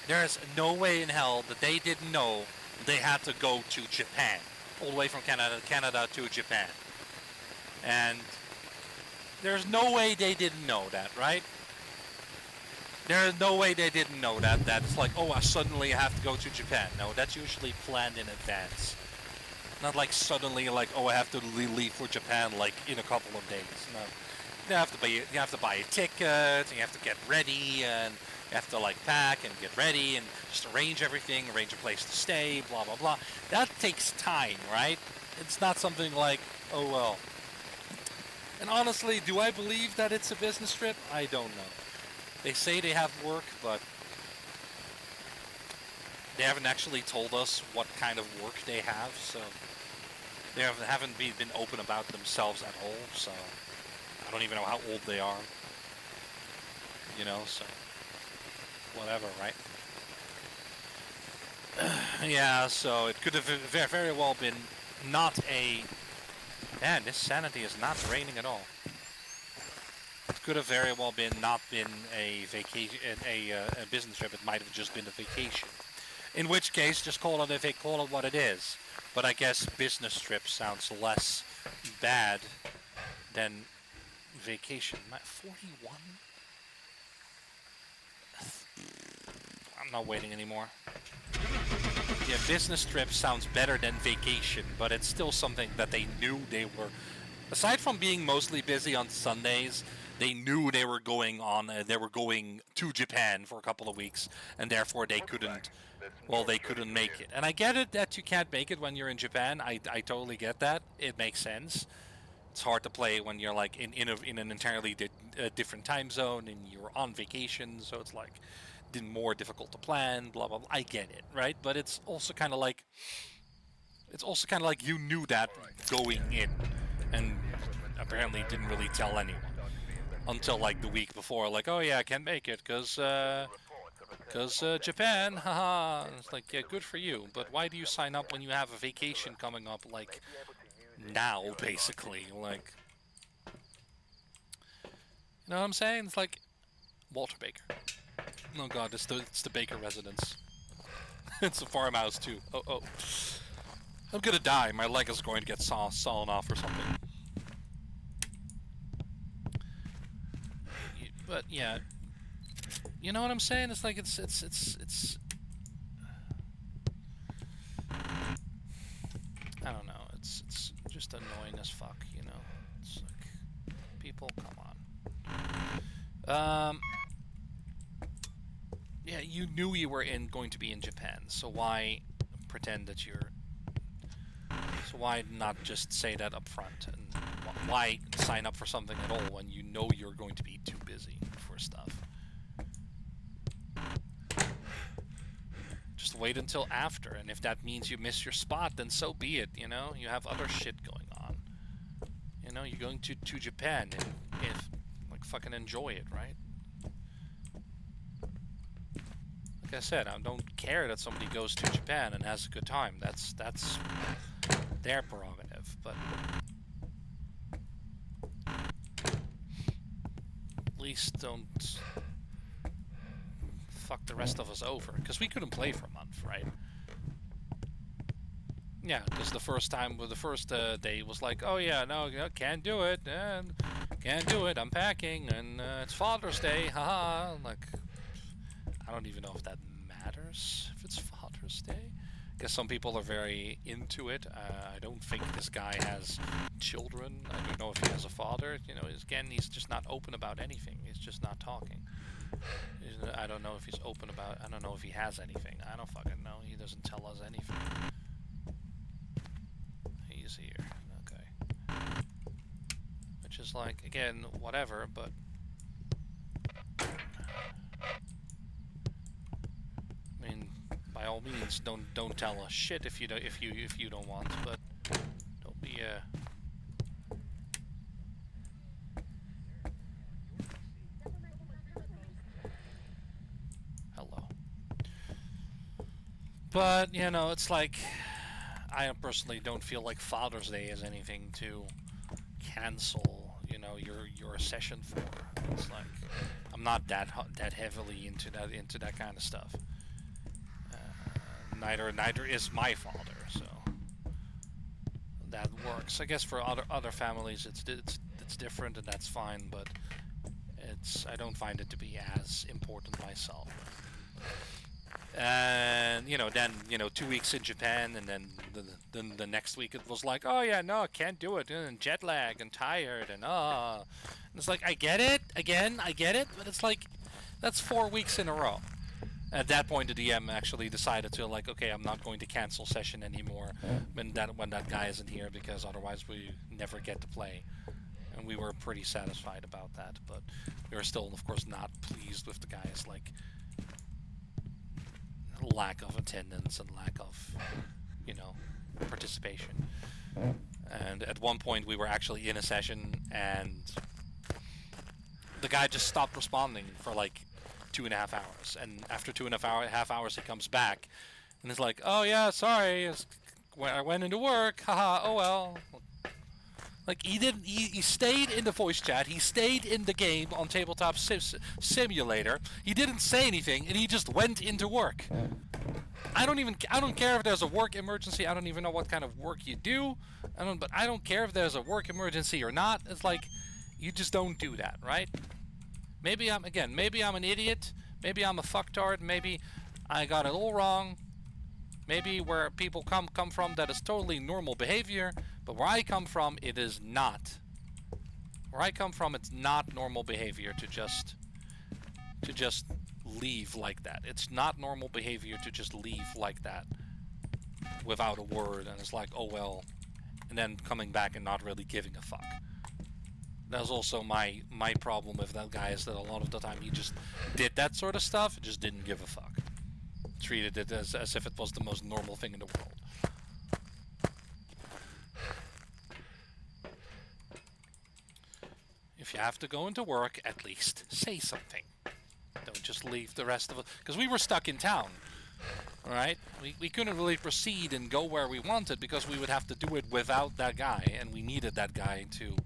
there's no way in hell that they didn't know they had to go to Japan, all the way from Canada to Japan. And there's no way they didn't know that, right? There's no way they didn't know that it's like, oh, I suddenly have to go to Japan. No, that's usually planned in advance. Not like suddenly, like, oh, I have to leave for Japan, like, in a couple of days. No. You have to buy a ticket, and you have to get ready, and you have to, like, pack and get ready, and just arrange everything, arrange a place to stay, blah, blah, blah. That takes time, right? It's not something like, oh, well. And honestly, do I believe that it's a business trip? I don't know. They say they have work, but they haven't actually told us what kind of work they have, so they haven't been open about themselves at all, so I don't even know how old they are, you know, so whatever, right? Yeah, so it could have very well been not a... Man, this sanity is not raining at all. It could have very well not been a vacation, a business trip. It might have just been a vacation. In which case, just call it what it is. But I guess business trip sounds less bad than vacation. 41? I'm not waiting anymore. Yeah, business trip sounds better than vacation, but it's still something that they knew they were... Aside from being mostly busy on Sundays, they knew they were going to Japan for a couple of weeks, and therefore they couldn't make it. And I get it that you can't make it when you're in Japan. I totally get that. It makes sense. It's hard to play when you're like in an entirely different time zone and you're on vacation, so it's like more difficult to plan, blah blah blah. I get it, right? But it's also kind of like you knew that going in, and apparently didn't really tell anyone until like the week before, like, oh yeah, I can't make it because Japan, haha. It's like, yeah, good for you, but why do you sign up when you have a vacation coming up like now, basically. Like, you know what I'm saying? It's like Walter Baker. Oh god, it's the Baker residence. It's a farmhouse too. Oh. I'm gonna die. My leg is going to get sawn off or something. But yeah, you know what I'm saying? It's like it's. I don't know. It's just annoying as fuck. You know. It's like, people, come on. Yeah, you knew you were going to be in Japan, so why pretend that you're... So why not just say that up front? And why sign up for something at all when you know you're going to be too busy for stuff? Just wait until after, and if that means you miss your spot, then so be it, you know? You have other shit going on. You know, you're going to Japan, and like, fucking enjoy it, right? Like I said, I don't care that somebody goes to Japan and has a good time. That's their prerogative, but at least don't fuck the rest of us over, because we couldn't play for a month, right? Yeah, because the first day was like, oh yeah, no, can't do it, and can't do it, I'm packing, and it's Father's Day, haha. Like, I don't even know if that matters, if it's Father's Day. I guess some people are very into it. I don't think this guy has children. I don't know if he has a father. You know, again, he's just not open about anything. He's just not talking. I don't know if he's open about... I don't know if he has anything. I don't fucking know. He doesn't tell us anything. He's here. Okay. Which is like, again, whatever, but... I mean, by all means, don't tell us shit if you don't want, but don't be a... Hello. But, you know, it's like, I personally don't feel like Father's Day is anything to cancel, you know, your session for. It's like, I'm not that heavily into that kind of stuff. Neither is my father, so that works. I guess for other families, it's different, and that's fine. But I don't find it to be as important myself. And then 2 weeks in Japan, and then the next week it was like, oh yeah, no, I can't do it, and jet lag and tired, and and it's like, I get it, but it's like, that's 4 weeks in a row. At that point, the DM actually decided to, like, okay, I'm not going to cancel session anymore when that guy isn't here, because otherwise we never get to play. And we were pretty satisfied about that, but we were still, of course, not pleased with the guy's, like, lack of attendance and lack of, participation. And at one point, we were actually in a session, and the guy just stopped responding for, like, 2.5 hours, and after 2.5 hours he comes back and is like, oh yeah, sorry, I went into work, haha, oh well. Like, he stayed in the voice chat, he stayed in the game on Tabletop Simulator, he didn't say anything, and he just went into work. I don't care if there's a work emergency, I don't even know what kind of work you do, but I don't care if there's a work emergency or not. It's like, you just don't do that, right? Maybe I'm an idiot, maybe I'm a fucktard, maybe I got it all wrong, maybe where people come from that is totally normal behavior, but where I come from, it is not. Where I come from, it's not normal behavior to just leave like that. It's not normal behavior to just leave like that without a word, and it's like, oh well, and then coming back and not really giving a fuck. That's also my problem with that guy, is that a lot of the time he just did that sort of stuff, just didn't give a fuck. Treated it as if it was the most normal thing in the world. If you have to go into work, at least say something. Don't just leave the rest of it, because we were stuck in town. right? We couldn't really proceed and go where we wanted because we would have to do it without that guy, and we needed that guy to,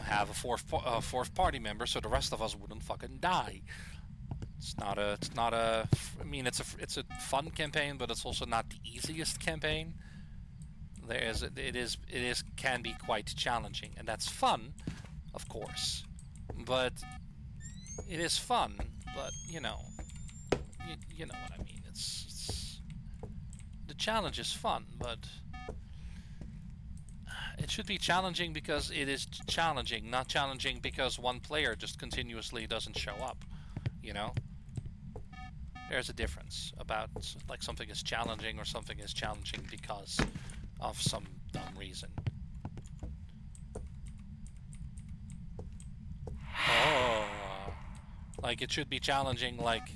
have a fourth party member so the rest of us wouldn't fucking die. It's not a. I mean, it's a fun campaign, but it's also not the easiest campaign. It is can be quite challenging, and that's fun, of course. But it is fun, but you know what I mean. It's the challenge is fun, but it should be challenging because it is challenging, not challenging because one player just continuously doesn't show up. You know, there's a difference about like something is challenging or something is challenging because of some dumb reason. Oh, like it should be challenging, like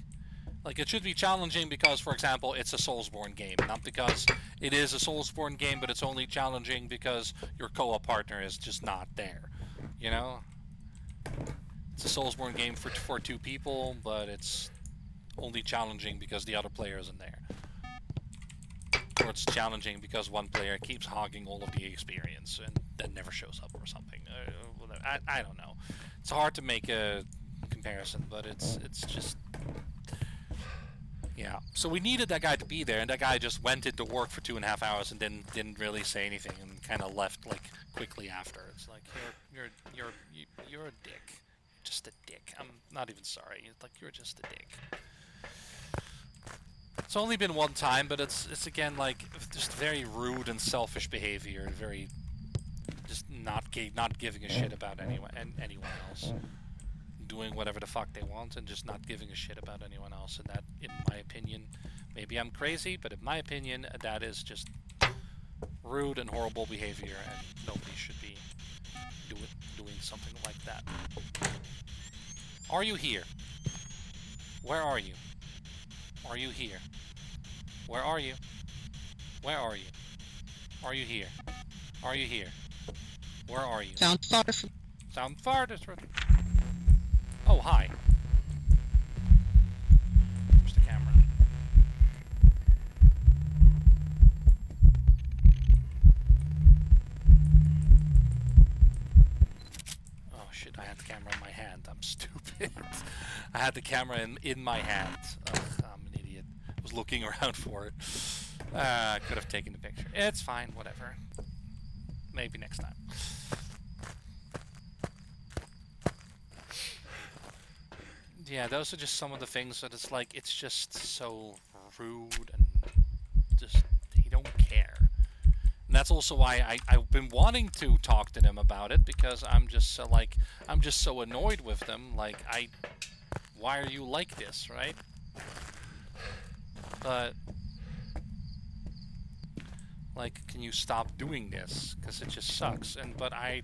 it should be challenging because, for example, it's a Soulsborne game, not because it is a Soulsborne game, but it's only challenging because your co-op partner is just not there. You know, it's a Soulsborne game for two people, but it's only challenging because the other player isn't there. Or it's challenging because one player keeps hogging all of the experience and then never shows up or something. I don't know. It's hard to make a comparison, but it's just yeah. So we needed that guy to be there, and that guy just went into work for 2.5 hours and then didn't really say anything and kind of left like quickly after. It's like you're a dick, just a dick. I'm not even sorry. It's like you're just a dick. It's only been one time, but it's again like just very rude and selfish behavior. Very just not giving a shit about anyone else. Doing whatever the fuck they want and just not giving a shit about anyone else. And that, in my opinion, maybe I'm crazy, but in my opinion, that is just rude and horrible behavior, and nobody should be doing something like that. Are you here? Where are you? Are you here? Where are you? Where are you? Are you here? Are you here? Where are you? Sound far from. Sound farthest. Oh, hi. Where's the camera? Oh shit, I had the camera in my hand. I'm stupid. I had the camera in my hand. Ugh, I'm an idiot. I was looking around for it. I could have taken the picture. It's fine, whatever. Maybe next time. Yeah, those are just some of the things that it's like, it's just so rude and just, they don't care. And that's also why I've been wanting to talk to them about it, because I'm just so annoyed with them. Like, why are you like this, right? But, like, can you stop doing this? Because it just sucks. But I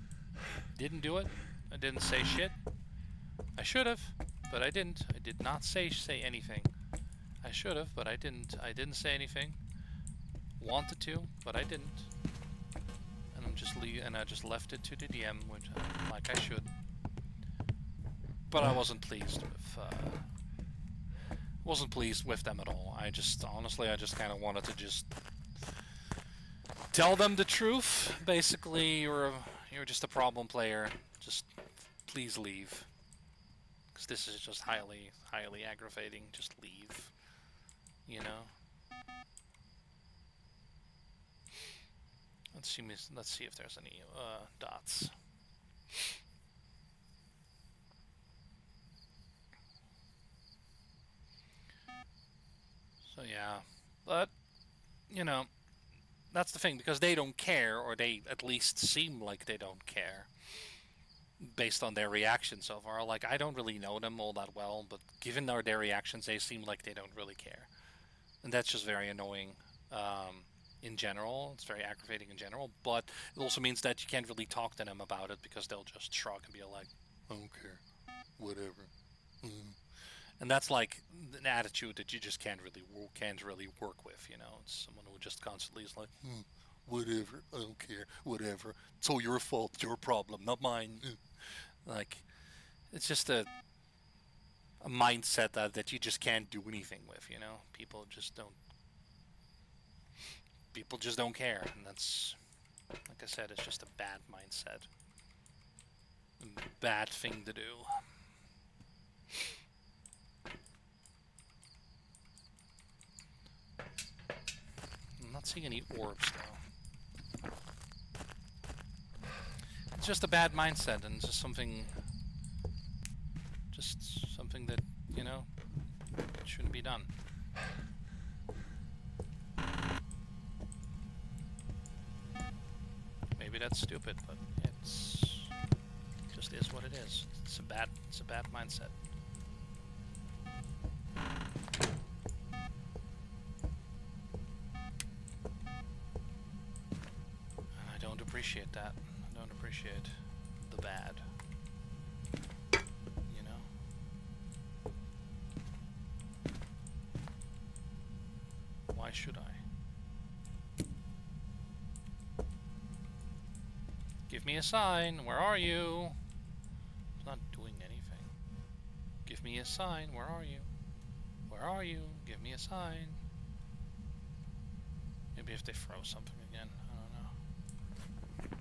didn't do it. I didn't say shit. I should have, but I didn't. I did not say anything. I should have, but I didn't. I didn't say anything. Wanted to, but I didn't. And I just left it to the DM, which like I should. But I wasn't pleased with them at all. Honestly, I just kind of wanted to just tell them the truth. Basically, you're just a problem player. Just please leave, because this is just highly aggravating. Just leave, you know. Let's see if there's any dots. So yeah, but that's the thing, because they don't care, or they at least seem like they don't care, based on their reactions so far. Like, I don't really know them all that well, but given their reactions, they seem like they don't really care, and that's just very annoying. In general, it's very aggravating in general, but it also means that you can't really talk to them about it, because they'll just shrug and be like, "I don't care, whatever." Mm. And that's like an attitude that you just can't really work with. It's someone who just constantly is like, whatever, I don't care, whatever. It's all your fault, your problem, not mine. Like, it's just a mindset that you just can't do anything with. You know, people just don't care, and that's, like I said, it's just a bad mindset, a bad thing to do. I'm not seeing any orbs though. It's just a bad mindset, and just something that, you know, shouldn't be done. Maybe that's stupid, but it just is what it is. It's a bad mindset. And I don't appreciate that. I don't appreciate the bad. You know? Why should I? Give me a sign. Where are you? It's not doing anything. Give me a sign. Where are you? Where are you? Give me a sign. Maybe if they throw something again. I don't know.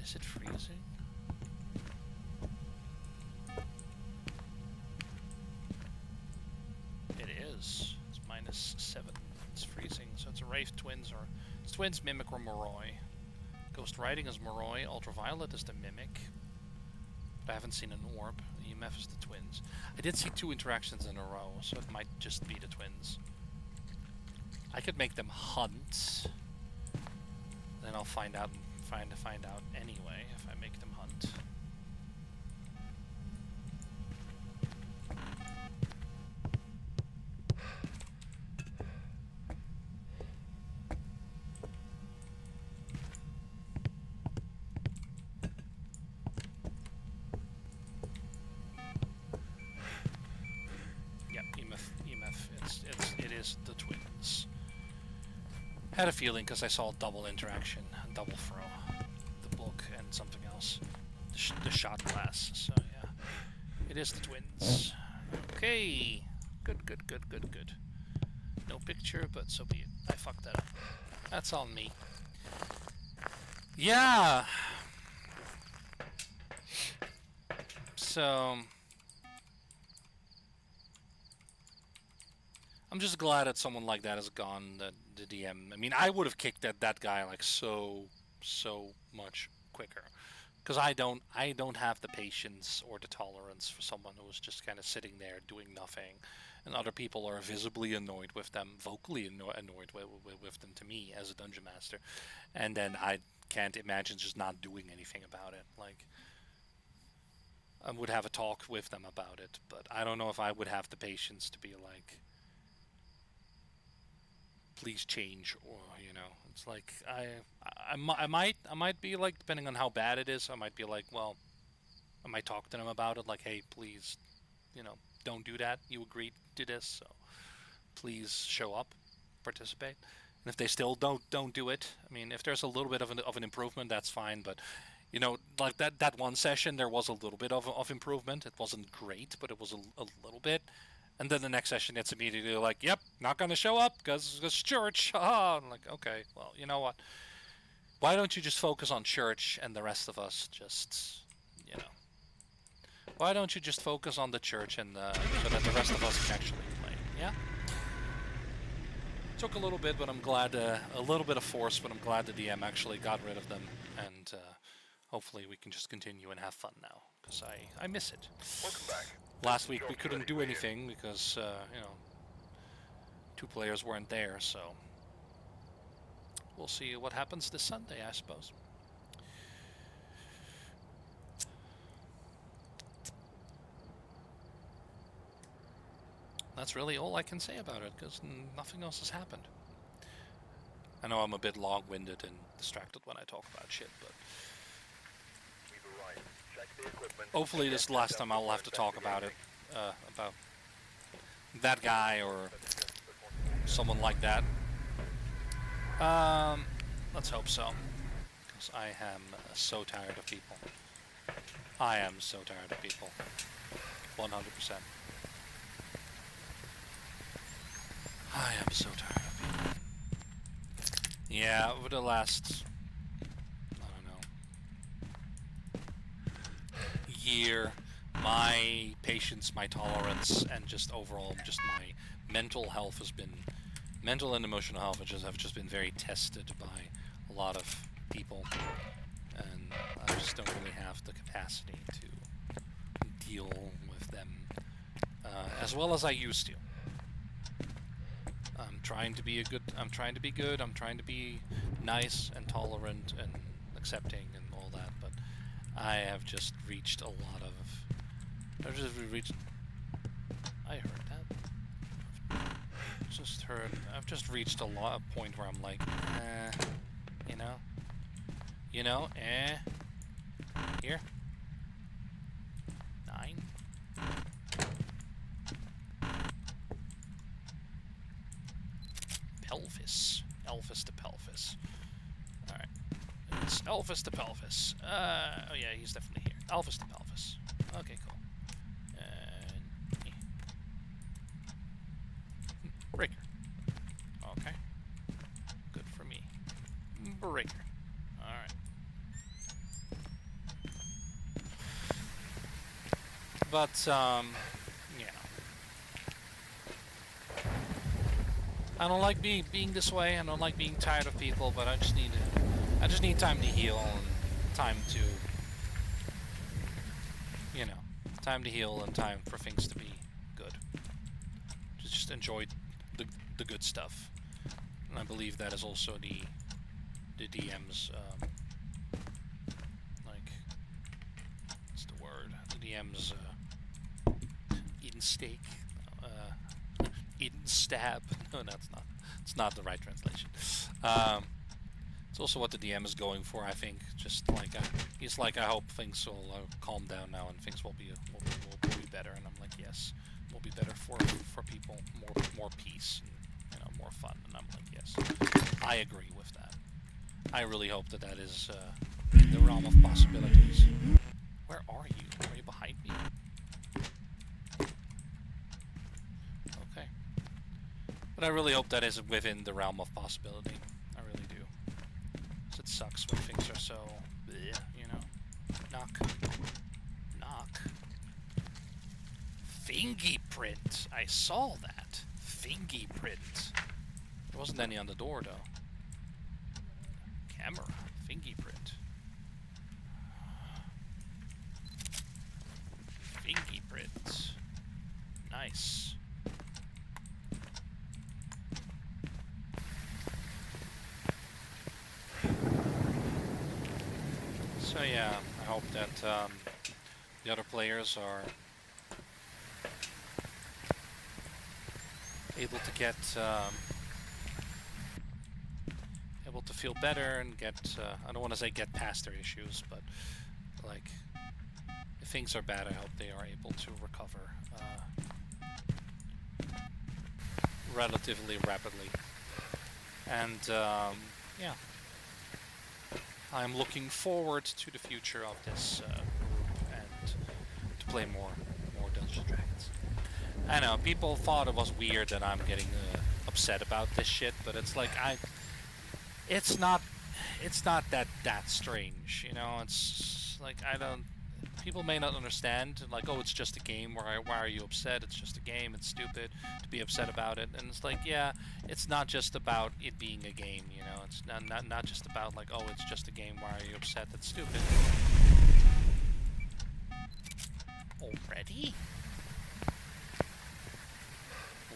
Is it freezing? It is. It's -7. It's freezing. So it's a Wraith Twins, or it's Twins, Mimic, or Moroi. Ghost Riding is Moroi, Ultraviolet is the Mimic, but I haven't seen an orb. EMF is the Twins. I did see 2 interactions in a row, so it might just be the Twins. I could make them hunt, then I'll find out anyway if I make them hunt. It is the Twins. Had a feeling because I saw a double interaction, a double throw, the book and something else, the shot glass. So yeah, it is the Twins. Okay, good. No picture, but so be it. I fucked that up. That's on me. Yeah. So I'm just glad that someone like that has gone, the DM. I mean, I would have kicked that guy like so much quicker, because I don't have the patience or the tolerance for someone who is just kind of sitting there doing nothing, and other people are visibly annoyed with them, vocally annoyed with them to me as a dungeon master, and then I can't imagine just not doing anything about it. Like, I would have a talk with them about it, but I don't know if I would have the patience to be like, please change, or, you know, it's like I might be like, depending on how bad it is, I might be like, well, I might talk to them about it, like, hey, please, you know, don't do that. You agreed to this, so please show up, participate. And if they still don't do it, I mean, if there's a little bit of an improvement, that's fine. But, you know, like that one session, there was a little bit of improvement. It wasn't great, but it was a little bit. And then the next session, it's immediately like, yep, not going to show up because church. I'm like, okay, well, you know what? Why don't you just focus on church, and the rest of us just, you know, why don't you just focus on the church, and so that the rest of us can actually play? Yeah. Took a little bit, but I'm glad, a little bit of force, but I'm glad the DM actually got rid of them, and hopefully we can just continue and have fun now, because I miss it. Welcome back. Last week we couldn't do anything because, you know, 2 players weren't there, so we'll see what happens this Sunday, I suppose. That's really all I can say about it, because nothing else has happened. I know I'm a bit long-winded and distracted when I talk about shit, but hopefully this is the last time I'll have to talk about it, about that guy or someone like that. Let's hope so, because I am so tired of people. I am so tired of people. 100%. I am so tired of people. Yeah, over the last, I don't know, year, my patience, my tolerance, and just overall, just my mental health has been, mental and emotional health have just been very tested by a lot of people, and I just don't really have the capacity to deal with them as well as I used to. I'm trying to be good. I'm trying to be nice and tolerant and accepting and all that, but I have just reached a lot of. I heard that. I've just reached a point where I'm like, here. 9. Pelvis. Elvis to pelvis. Alright. It's Elvis to pelvis. Oh yeah, he's definitely here. Elvis to pelvis. Okay, cool. Breaker. Okay. Good for me. Breaker. Alright. But, yeah. I don't like being this way. I don't like being tired of people, but I just need time to heal and time to, time to heal and time for things to be good. Just enjoy the good stuff. And I believe that is also the DM's, like, what's the word? The DM's, eating steak, eating stab. No, that's not. It's not the right translation. It's also what the DM is going for, I think. Just like he's like, I hope things will calm down now and things will be better. And I'm like, yes, will be better for people, more peace, and more fun. And I'm like, yes, I agree with that. I really hope that is in the realm of possibilities. Where are you? Are you behind me? Okay. But I really hope that is within the realm of possibility. I really do. Because it sucks when things are so, bleh, Knock. Knock. Fingerprint. I saw that. Fingerprint. There wasn't any on the door, though. Camera. Fingerprint. Fingerprint. Nice. So yeah, I hope that the other players are able to get able to feel better and get I don't want to say get past their issues, but like if things are bad, I hope they are able to recover relatively rapidly. And yeah, I'm looking forward to the future of this group and to play more Dungeons & Dragons. I know people thought it was weird that I'm getting upset about this shit, but it's like it's not that strange, It's like people may not understand, like, oh, it's just a game. Why are you upset? It's just a game. It's stupid to be upset about it. And it's like, yeah, it's not just about it being a game, It's not just about like, oh, it's just a game. Why are you upset? That's stupid. Already?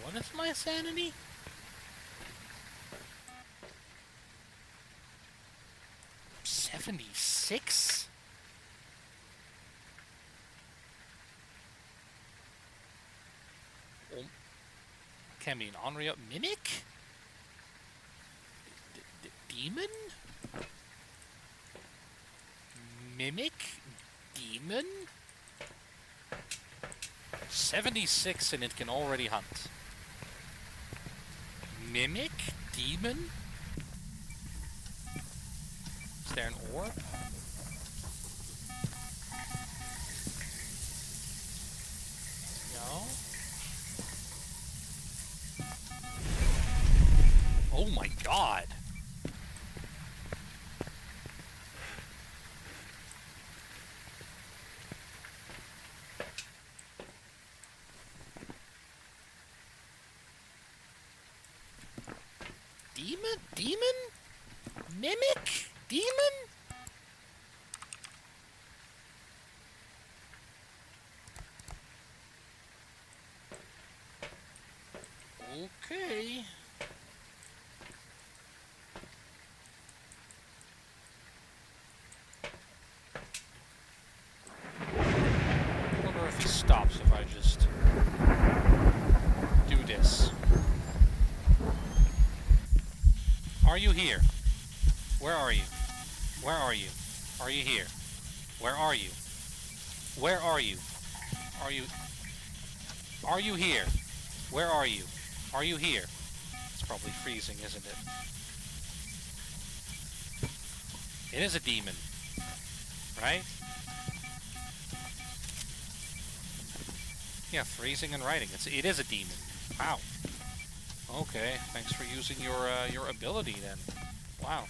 What is my sanity? $76? Oh, can be an Onryo Mimic? Demon? Mimic? Demon? 76 and it can already hunt. Mimic? Demon? Is there an orb? $ Demon? Demon? Mimic? Demon? Okay. I wonder if he stops if I just do this. Are you here? Where are you? Where are you? Are you here? Where are you? Where are you? Are you... Are you here? Where are you? Are you here? It's probably freezing, isn't it? It is a demon, right? Yeah, freezing and writing. It is a demon. Wow. Okay, thanks for using your ability then. Wow.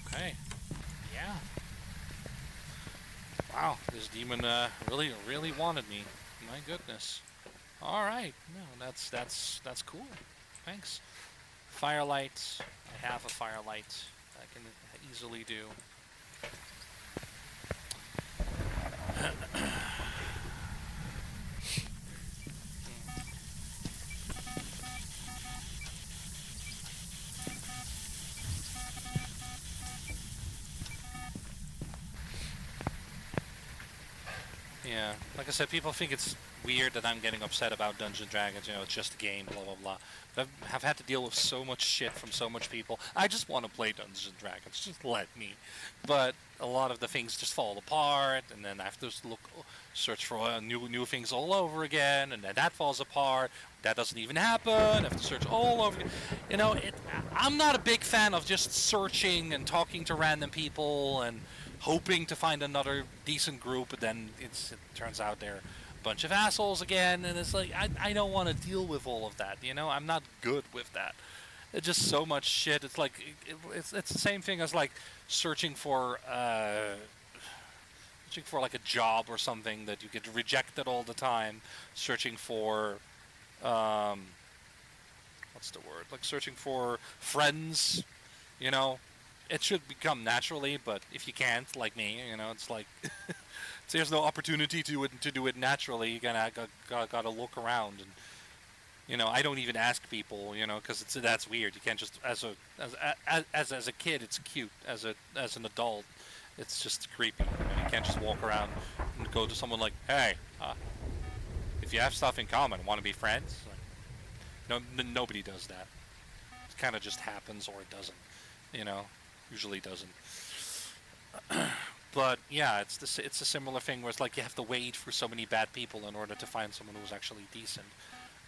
Okay. Yeah. Wow, this demon really wanted me. My goodness. All right. No, that's cool. Thanks. Firelight. I have a firelight. I can easily do. Yeah, like I said, people think it's weird that I'm getting upset about Dungeons and Dragons. You know, it's just a game, blah blah blah. But I've had to deal with so much shit from so much people. I just want to play Dungeons and Dragons. Just let me. But a lot of the things just fall apart, and then I have to search for new things all over again, and then that falls apart. That doesn't even happen. I have to search all over again. You know, I'm not a big fan of just searching and talking to random people and hoping to find another decent group, but then it turns out they're a bunch of assholes again, and it's like, I don't want to deal with all of that, you know? I'm not good with that. It's just so much shit. It's like, it's the same thing as like searching for like a job or something that you get rejected all the time, searching for, what's the word? Like searching for friends, you know? It should become naturally, but if you can't, like me, you know, it's like there's no opportunity to do it naturally. You gotta look around, and you know, I don't even ask people, you know, because that's weird. You can't just as a kid, it's cute. As an adult, it's just creepy. You know, you can't just walk around and go to someone like, hey, if you have stuff in common, want to be friends? Like, no, nobody does that. It kind of just happens, or it doesn't. You know. Usually doesn't. But yeah, it's a similar thing where it's like you have to wade through so many bad people in order to find someone who's actually decent.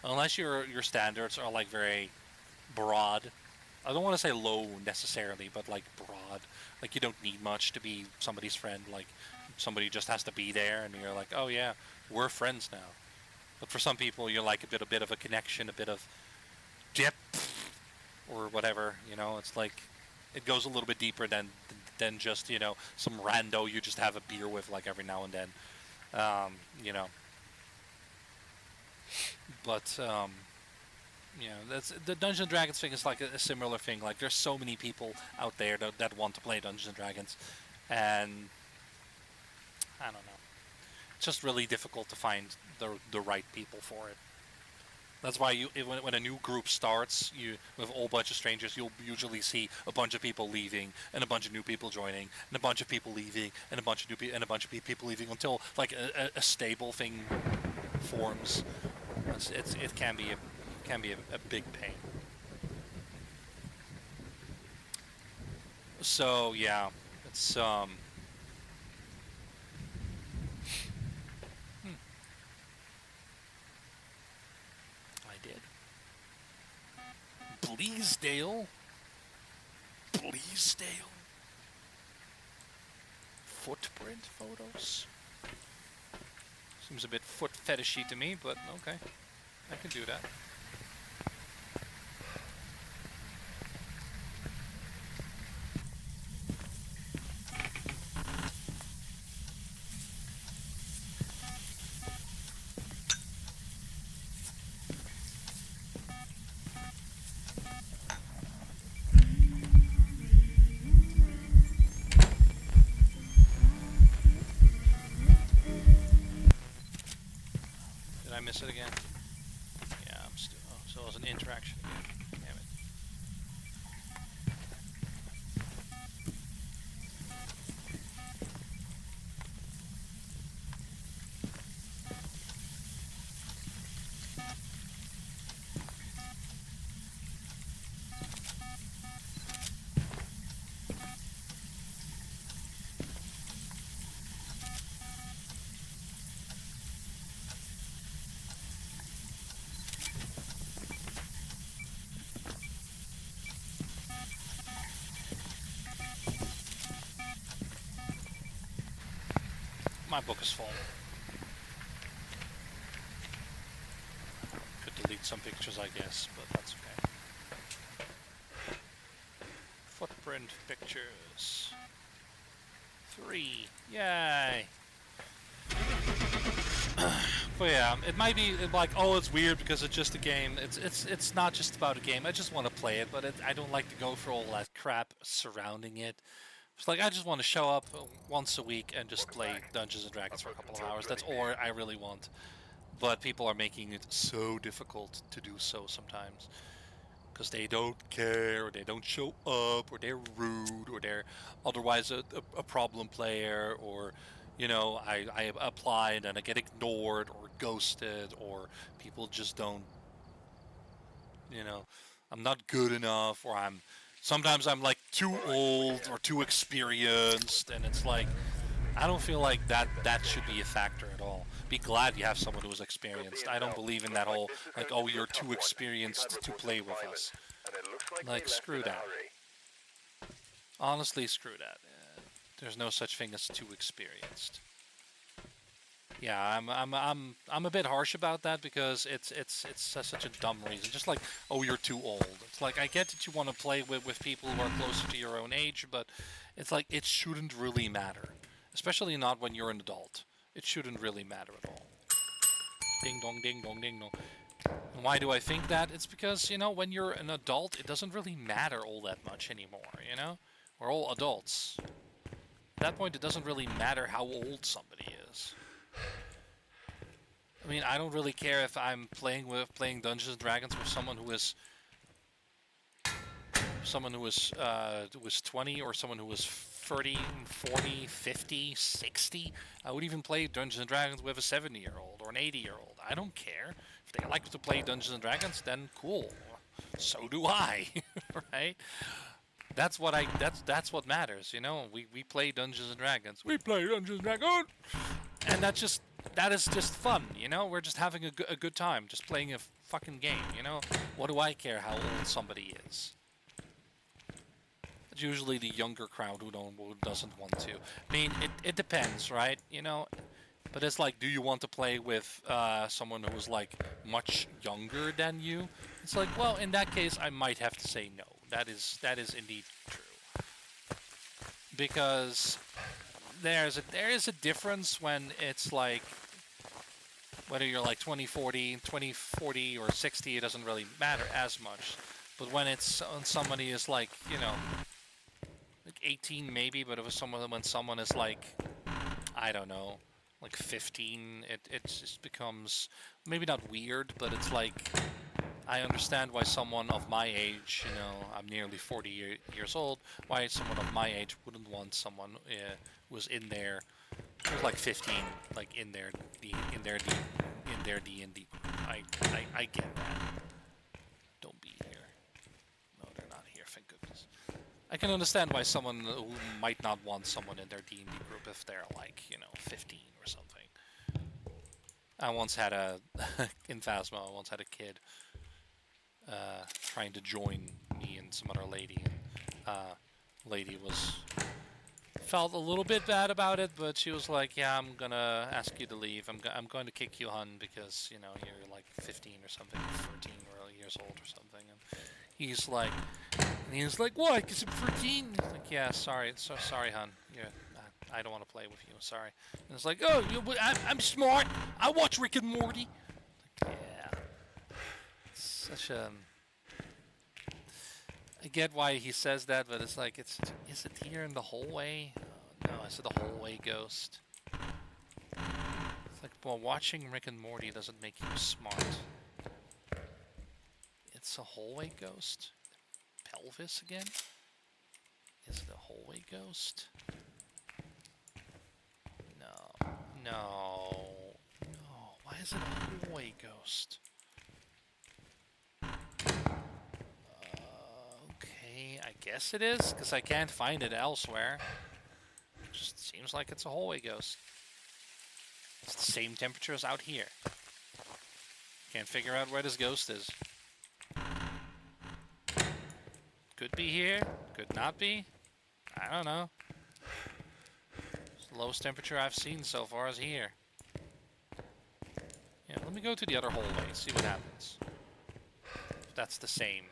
Unless your standards are like very broad. I don't want to say low necessarily, but like broad. Like you don't need much to be somebody's friend. Like somebody just has to be there, and you're like, oh yeah, we're friends now. But for some people, you're like a bit of a connection, a bit of depth, or whatever. You know, it's like it goes a little bit deeper than just, you know, some rando you just have a beer with like every now and then, you know. But you know, that's the Dungeons and Dragons thing is like a similar thing. Like there's so many people out there that want to play Dungeons and Dragons, and I don't know, it's just really difficult to find the right people for it. That's why when a new group starts, you with a whole bunch of strangers, you'll usually see a bunch of people leaving and a bunch of new people joining and a bunch of people leaving and a bunch of people leaving until like a stable thing forms. It can be a big pain. So yeah, it's hmm, I did Bleasdale. Bleasdale. Footprint photos? Seems a bit foot fetishy to me, but okay. I can do that. miss it again? Yeah, I'm still. Oh, so it was an interaction again. Damn it. My book is full. Could delete some pictures, I guess, but that's okay. Footprint pictures. 3. Yay! But yeah, it might be like, oh, it's weird because it's just a game. It's not just about a game. I just want to play it, but I don't like to go for all that crap surrounding it. It's like I just want to show up once a week and just play Dungeons and Dragons for a couple of hours. That's all I really want. But people are making it so difficult to do so sometimes because they don't care, or they don't show up, or they're rude, or they're otherwise a problem player, or I apply and then I get ignored or ghosted, or people just don't, you know, I'm not good enough, or sometimes I'm like too old or too experienced, and it's like I don't feel like that should be a factor at all. Be glad you have someone who's experienced. I don't believe in that whole like, oh, you're too experienced to play with us. Like, screw that. Honestly, screw that. There's no such thing as too experienced. Yeah, I'm a bit harsh about that because it's such a dumb reason. Just like, oh, you're too old. It's like, I get that you want to play with people who are closer to your own age, but it's like it shouldn't really matter, especially not when you're an adult. It shouldn't really matter at all. Ding dong, ding dong, ding dong. And why do I think that? It's because, when you're an adult, it doesn't really matter all that much anymore. We're all adults. At that point, it doesn't really matter how old somebody is. I mean, I don't really care if I'm playing Dungeons and Dragons with someone who is 20, or someone who is 30, 40, 50, 60. I would even play Dungeons and Dragons with a 70-year-old or an 80-year-old. I don't care. If they like to play Dungeons and Dragons, then cool. So do I, right? That's what matters, We play Dungeons and Dragons. We play Dungeons and Dragons, and that is just fun, We're just having a good time, just playing a fucking game, What do I care how old somebody is? It's usually the younger crowd who doesn't want to. I mean, it depends, right? But it's like, do you want to play with someone who's like much younger than you? It's like, well, in that case, I might have to say no. That is indeed true. Because there is a difference when it's like, whether you're like 20, 40, or 60, it doesn't really matter as much. But when somebody is like, like 18 maybe, but when someone is like, I don't know, like 15, it just becomes maybe not weird, but it's like, I understand why someone of my age, I'm nearly 40 years old, why someone of my age wouldn't want someone who was in there, who was like 15, like in their D&D. I get that. Don't be here. No, they're not here. Thank goodness. I can understand why someone who might not want someone in their D&D group if they're like, 15 or something. I once had in Phasmo, I once had a kid trying to join me and some other lady. Lady felt a little bit bad about it, but she was like, "Yeah, I'm gonna ask you to leave. I'm going to kick you, hun, because you're like 15 or something, 13 years old or something." And he's like, "What? Because I'm 13?" He's like, "Yeah, sorry, sorry, hun. Yeah, I don't want to play with you. Sorry." And it's like, "Oh, I'm smart. I watch Rick and Morty." Like, yeah. Such a. I get why he says that, but it's like, is it here in the hallway? No, I said the hallway ghost. It's like, Well, watching Rick and Morty doesn't make you smart. It's a hallway ghost? Pelvis again? Is it a hallway ghost? No. No. No. Why is it a hallway ghost? Okay, I guess it is, because I can't find it elsewhere. It just seems like it's a hallway ghost. It's the same temperature as out here. Can't figure out where this ghost is. Could be here, could not be. I don't know. It's the lowest temperature I've seen so far is here. Yeah, let me go to the other hallway, see what happens. If that's the same.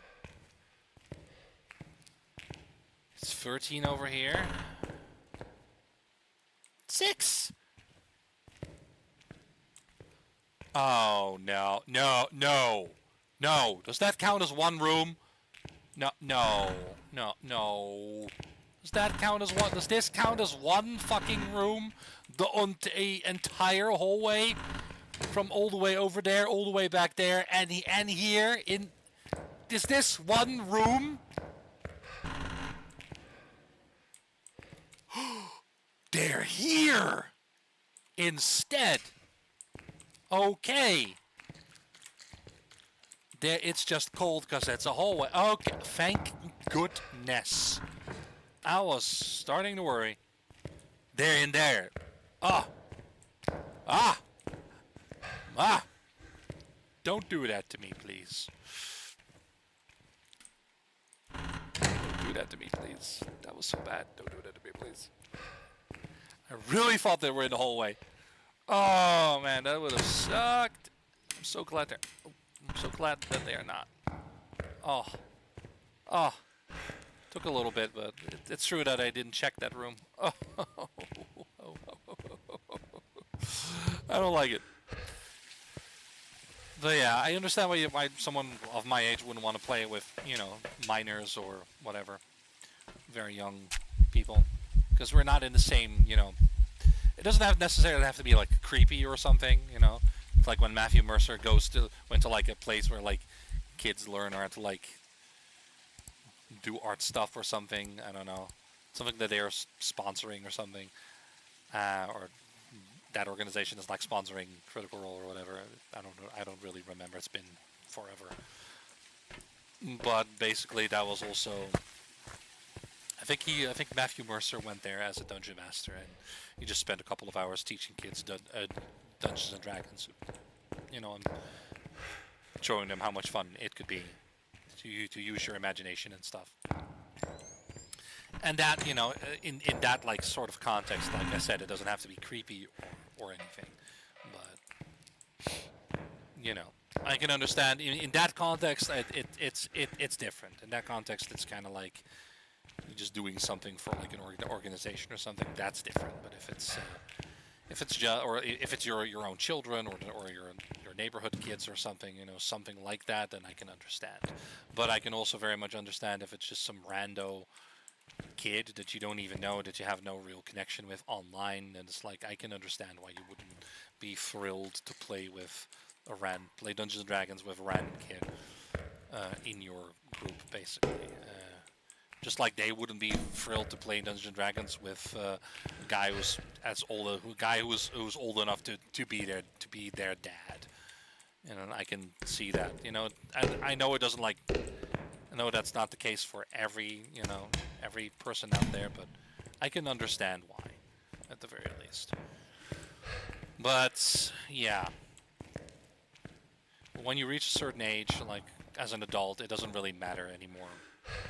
It's 13 over here. 6! Oh, no, no, no. No, does that count as one room? No, no, no, no. Does that count as one? Does this count as one fucking room? The entire hallway from all the way over there, all the way back there, and here in. Is this one room? They're here instead. Okay. There, it's just cold because it's a hallway. Okay, thank goodness. I was starting to worry. They're in there. Ah. Ah. Ah. Don't do that to me, please. Don't do that to me, please. That was so bad. Don't do that to me, please. I really thought they were in the hallway. Oh, man, that would have sucked. I'm so glad they're... I'm so glad that they are not. Oh. Oh. Took a little bit, but it's true that I didn't check that room. Oh. I don't like it. But yeah, I understand why someone of my age wouldn't want to play it with, you know, minors or whatever. Very young people. Because we're not in the same, you know... It doesn't necessarily have to be, like, creepy or something, you know? It's like when Matthew Mercer went to, like, a place where, like, kids learn how to, like, do art stuff or something. I don't know. Something that they're sponsoring or something. Or that organization is, like, sponsoring Critical Role or whatever. I don't know. I don't really remember. It's been forever. But basically that was also... I think Matthew Mercer went there as a dungeon master, and he just spent a couple of hours teaching kids Dungeons and Dragons. You know, and showing them how much fun it could be to use your imagination and stuff. And that, you know, in that like sort of context, like I said, it doesn't have to be creepy or anything, but you know, I can understand in that context it's different. In that context, it's kind of like you're just doing something for like an organization or something. That's different. But if it's just, or if it's your own children or your neighborhood kids or something, you know, something like that, then I can understand. But I can also very much understand if it's just some rando kid that you don't even know, that you have no real connection with online, and it's like I can understand why you wouldn't be thrilled to play Dungeons and Dragons with a random kid in your group, basically. Just like they wouldn't be thrilled to play Dungeons and Dragons with a guy who's who's old enough to be their dad. And I can see that. You know, I know it doesn't like. I know that's not the case for every person out there, but I can understand why, at the very least. But yeah, when you reach a certain age, like as an adult, it doesn't really matter anymore.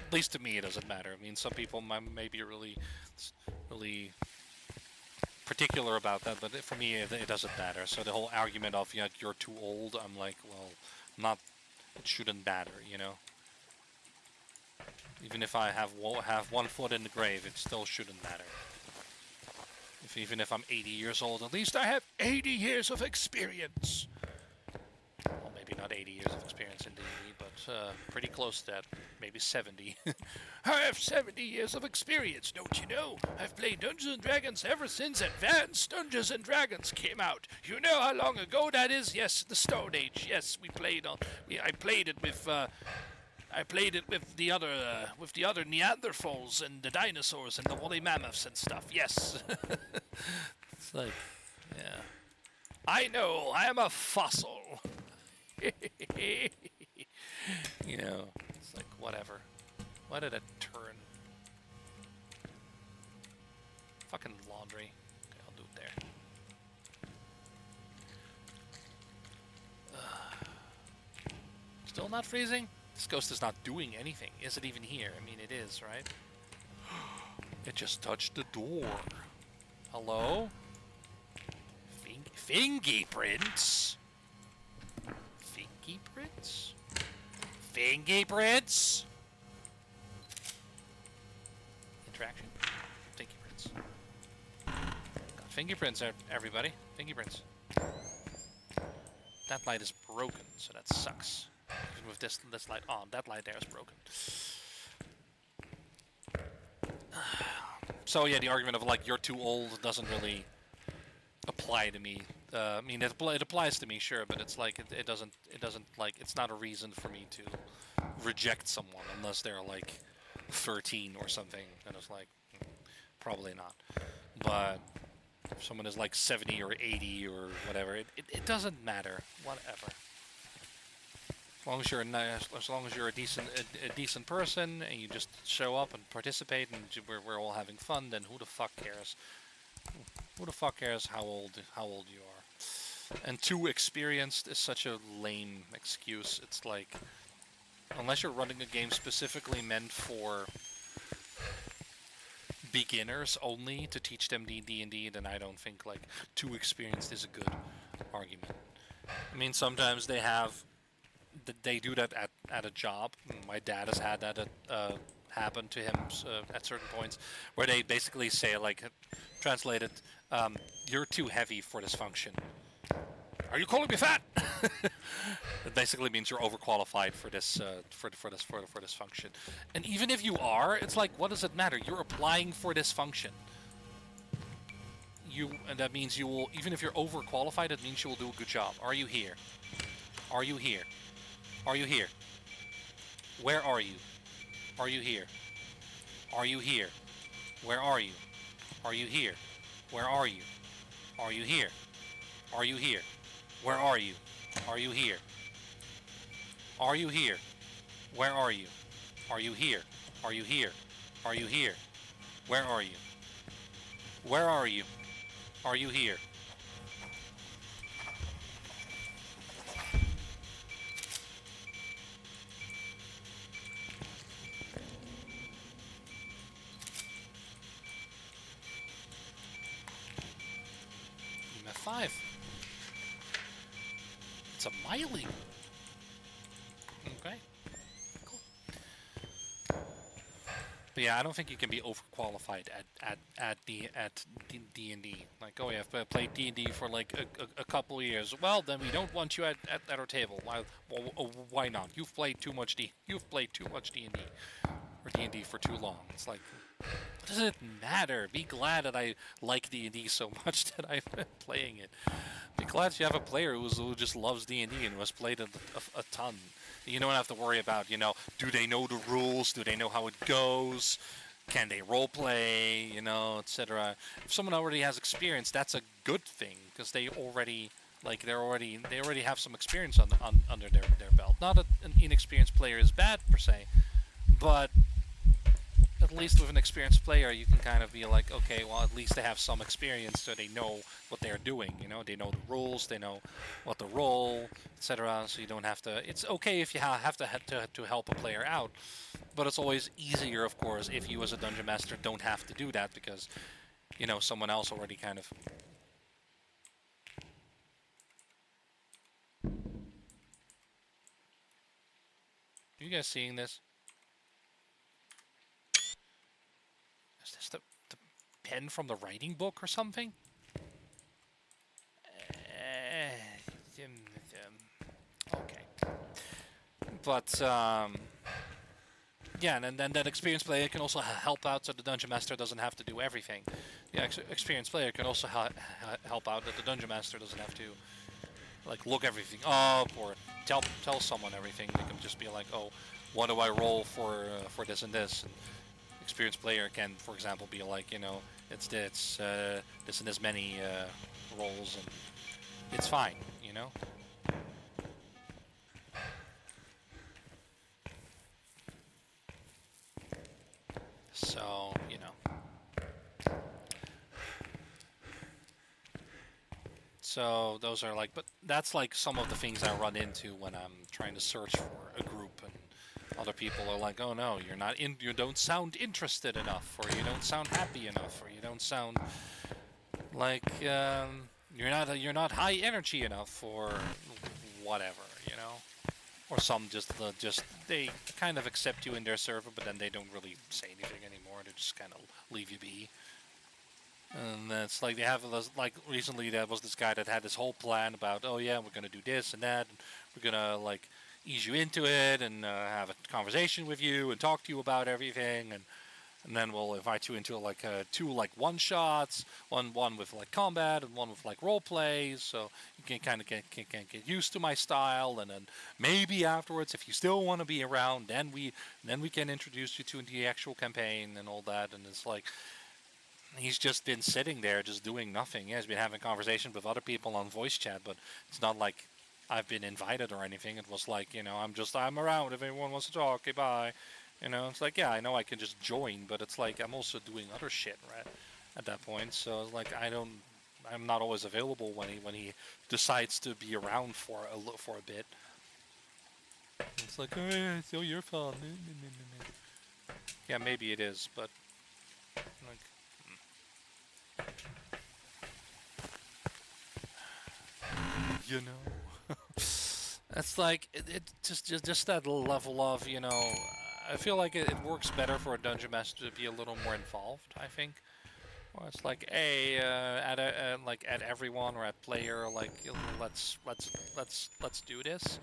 At least to me, it doesn't matter. I mean, some people may be really particular about that, but for me, it doesn't matter. So the whole argument of you're too old, I'm like, well, not. It shouldn't matter, you know. Even if I have one foot in the grave, it still shouldn't matter. Even if I'm 80 years old, at least I have 80 years of experience. Well, maybe not 80 years of experience in D&D, but pretty close to that. Maybe 70. I have 70 years of experience, don't you know? I've played Dungeons & Dragons ever since Advanced Dungeons & Dragons came out. You know how long ago that is? Yes, the Stone Age. Yes, we played on... I played it with... I played it with the other Neanderthals and the dinosaurs and the woolly mammoths and stuff. Yes. It's like, yeah. I know, I am a fossil. You know, it's like, whatever. Why did it turn? Fucking laundry. Okay, I'll do it there. Still not freezing? This ghost is not doing anything. Is it even here? I mean, it is, right? It just touched the door. Hello? Fingy prints? Fingy prints? Fingy prints? Interaction? Fingy prints. Got fingerprints, everybody. Fingerprints. That light is broken, so that sucks. Even with this light on, that light there is broken. So yeah, the argument of like you're too old doesn't really apply to me. I mean, it applies to me, sure, but it's like it doesn't like it's not a reason for me to reject someone unless they're like 13 or something. And it's like probably not. But if someone is like 70 or 80 or whatever, it doesn't matter. Whatever. As long as you're a decent person and you just show up and participate and we're all having fun, then who the fuck cares? Who the fuck cares how old you are? And too experienced is such a lame excuse. It's like, unless you're running a game specifically meant for beginners only to teach them D&D, then I don't think like too experienced is a good argument. I mean, sometimes they do that at a job. My dad has had that happen to him at certain points, where they basically say, like, translated, "You're too heavy for this function." Are you calling me fat? It basically means you're overqualified for this for this function. And even if you are, it's like, what does it matter? You're applying for this function. And that means you will, even if you're overqualified, it means you will do a good job. Are you here? Are you here? Are you here? Where are you? Are you here? Are you here? Where are you? Are you here? Where are you? Are you here? Are you here? Where are you? Are you here? Are you here? Where are you? Are you here? Are you here? Are you here? Where are you? Where are you? Are you here? F5. It's a Miley. Okay. Cool. But yeah, I don't think you can be overqualified at D&D. Like, oh yeah, I've played D&D for like a couple of years. Well, then we don't want you at our table. Why not? You've played too much D&D or D&D for too long. It's like, what does it matter? Be glad that I like D&D so much that I've been playing it. Be glad you have a player who just loves D&D and who has played it a ton. You don't have to worry about, do they know the rules? Do they know how it goes? Can they roleplay? Etc. If someone already has experience, that's a good thing because they already have some experience under their belt. Not that an inexperienced player is bad per se, but at least with an experienced player, you can kind of be like, okay, well, at least they have some experience, so they know what they're doing. They know the rules, they know what to roll, etc. So you don't have to. It's okay if you have to help a player out, but it's always easier, of course, if you as a dungeon master don't have to do that because, someone else already kind of. Are you guys seeing this? Is this the pen from the writing book or something? Okay. But yeah, and then that experienced player can also help out, so the dungeon master doesn't have to do everything. The experienced player can also help out, that the dungeon master doesn't have to like look everything up or tell someone everything. They can just be like, oh, what do I roll for this and this? And experienced player can, for example, be like, it's this and this many rolls, and it's fine, So, So those are like, but that's like some of the things I run into when I'm trying to search for a group, and other people are like, "Oh no, you don't sound interested enough, or you don't sound happy enough, or you don't sound like you're not high energy enough, or whatever, Or some just they kind of accept you in their server, but then they don't really say anything anymore. They just kind of leave you be. And it's like they have this, like recently there was this guy that had this whole plan about, oh yeah, we're gonna do this and that, and we're gonna like ease you into it and have a conversation with you and talk to you about everything, and then we'll invite you into like two like one shots, one with like combat and one with like role plays, so you can kind of get used to my style, and then maybe afterwards, if you still want to be around, then we can introduce you to the actual campaign and all that. And it's like he's just been sitting there just doing nothing. Yeah, he's been having conversations with other people on voice chat, but it's not like I've been invited or anything. It was like, I'm around if anyone wants to talk. Okay, bye. It's like, yeah, I know I can just join, but it's like I'm also doing other shit right at that point. So it's like I'm not always available when he decides to be around for a bit. It's like, oh yeah, it's all your fault. Yeah, maybe it is, but like, you know. It's like it just that level of, I feel like it works better for a dungeon master to be a little more involved. I think, or it's like, hey, at everyone or at player, like let's do this.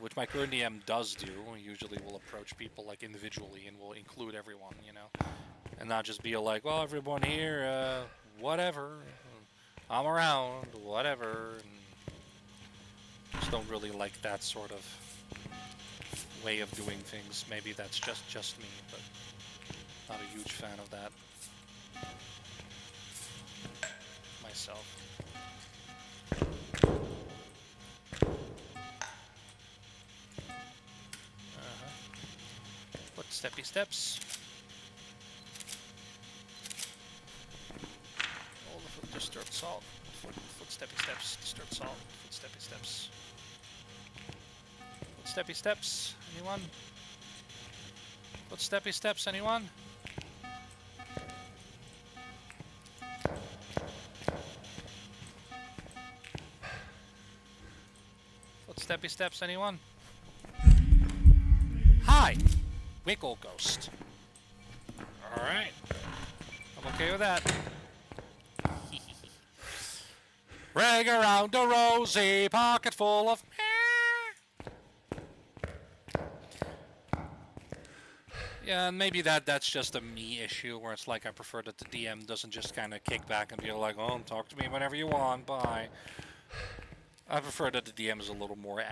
Which my current DM does do. Usually, will approach people like individually and will include everyone, and not just be like, well, everyone here, whatever, I'm around, whatever. And just don't really like that sort of way of doing things. Maybe that's just me, but not a huge fan of that myself. Foot steppy steps. All the foot disturbed salt. Foot steppy steps. Disturbed salt. Foot steppy steps. Foot steppy steps. Anyone? Foot steppy steps. Anyone? Foot steppy steps. Anyone? Hi, Wiggle Ghost. All right, I'm okay with that. Ring around a rosy pocket full of. Yeah, and maybe that's just a me issue, where it's like I prefer that the DM doesn't just kind of kick back and be like, oh, talk to me whenever you want, bye. I prefer that the DM is a little more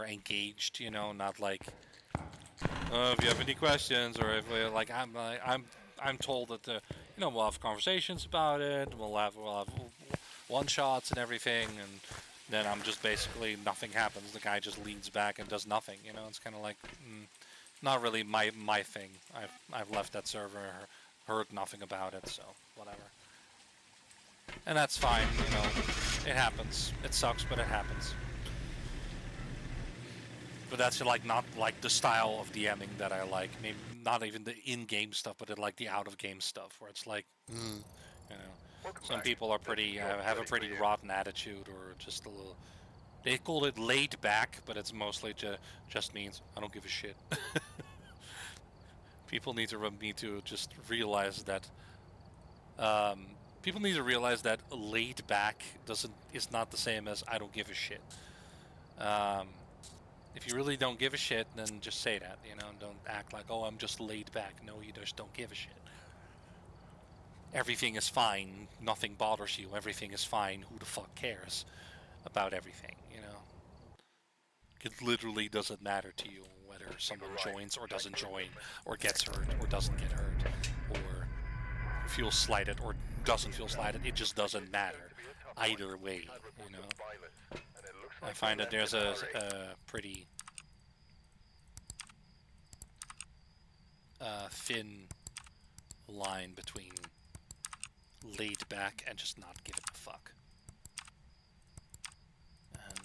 engaged, not like, if you have any questions, or if like I'm told that we'll have conversations about it, we'll have one shots and everything, and then I'm just basically nothing happens. The guy just leans back and does nothing. It's kind of like not really my thing. I've left that server, heard nothing about it, so whatever. And that's fine. It happens. It sucks, but it happens. But that's like not like the style of DMing that I like. Maybe not even the in-game stuff, but like the out-of-game stuff, where it's like, some people are pretty have a pretty rotten attitude, or just a little. They call it laid back, but it's mostly just means I don't give a shit. People need to just realize that. People need to realize that laid back is not the same as I don't give a shit. If you really don't give a shit, then just say that, you know, and don't act like, oh, I'm just laid back. No, you just don't give a shit. Everything is fine. Nothing bothers you. Everything is fine. Who the fuck cares about everything, you know? It literally doesn't matter to you whether someone joins or doesn't join, or gets hurt or doesn't get hurt, or feels slighted or doesn't feel slighted. It just doesn't matter either way, you know? I find that there's a pretty thin line between laid back and just not giving a fuck. And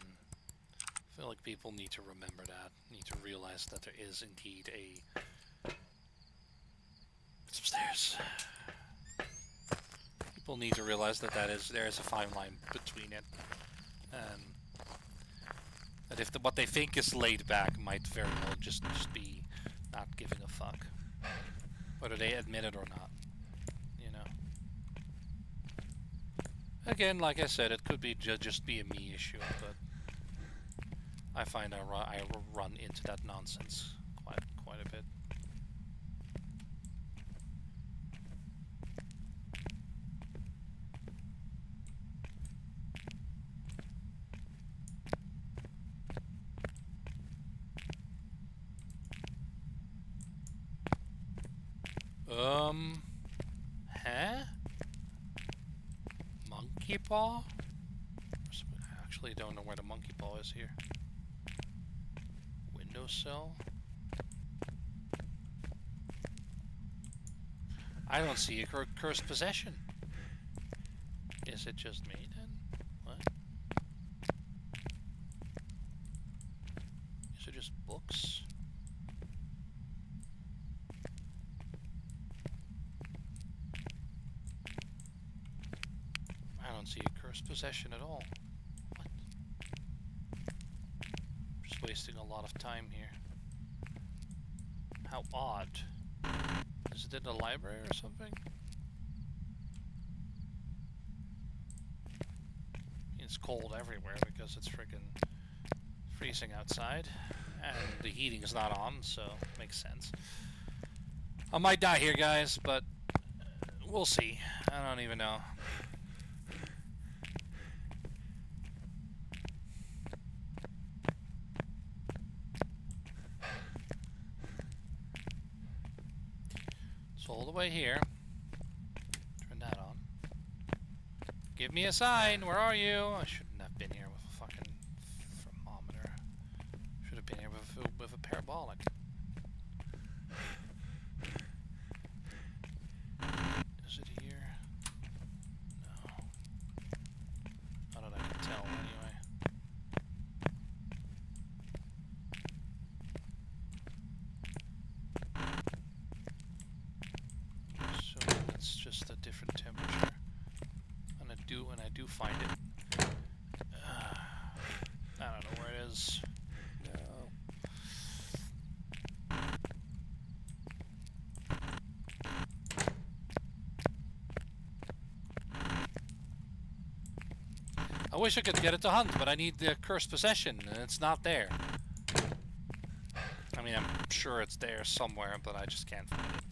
I feel like people need to remember that, need to realize that there is indeed a... It's upstairs. People need to realize that there is a fine line between it. And that if what they think is laid back might very well just be not giving a fuck. Whether they admit it or not. You know? Again, like I said, it could be just be a me issue, but I find I run into that nonsense quite a bit. Huh? Monkey paw? I actually don't know where the monkey paw is here. Windowsill? I don't see a cursed possession. Is it just me then? What? Is it just books? I don't see a cursed possession at all. What? I'm just wasting a lot of time here. How odd. Is it in the library or something? It's cold everywhere because it's freaking freezing outside. And the heating is not on, so it makes sense. I might die here, guys, but we'll see. I don't even know. So all the way here. Turn that on. Give me a sign. Where are you? I shouldn't have been here with a fucking thermometer. Should have been here with a parabolic. Is it here? No. Not that I can tell anyway. So it's just a different temperature. And I do find it. I don't know where it is. No. I wish I could get it to hunt, but I need the cursed possession, and it's not there. I mean, I'm sure it's there somewhere, but I just can't find it.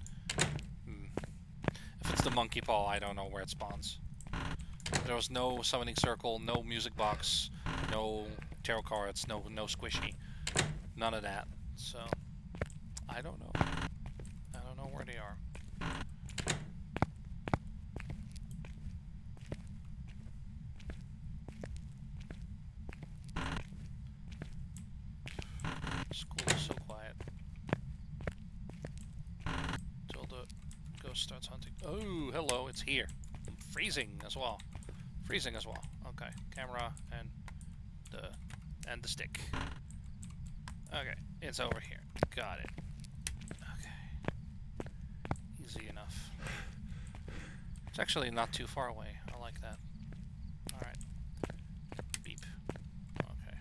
If it's the monkey paw, I don't know where it spawns. There was no summoning circle, no music box, no tarot cards, no squishy. None of that. So, I don't know. I don't know where they are. School is so quiet. Till the ghost starts hunting. Oh, hello, it's here. I'm freezing as well. Freezing as well. Okay, camera and the stick. Okay, it's over here. Got it. Okay. Easy enough. It's actually not too far away. I like that. Alright. Beep. Okay.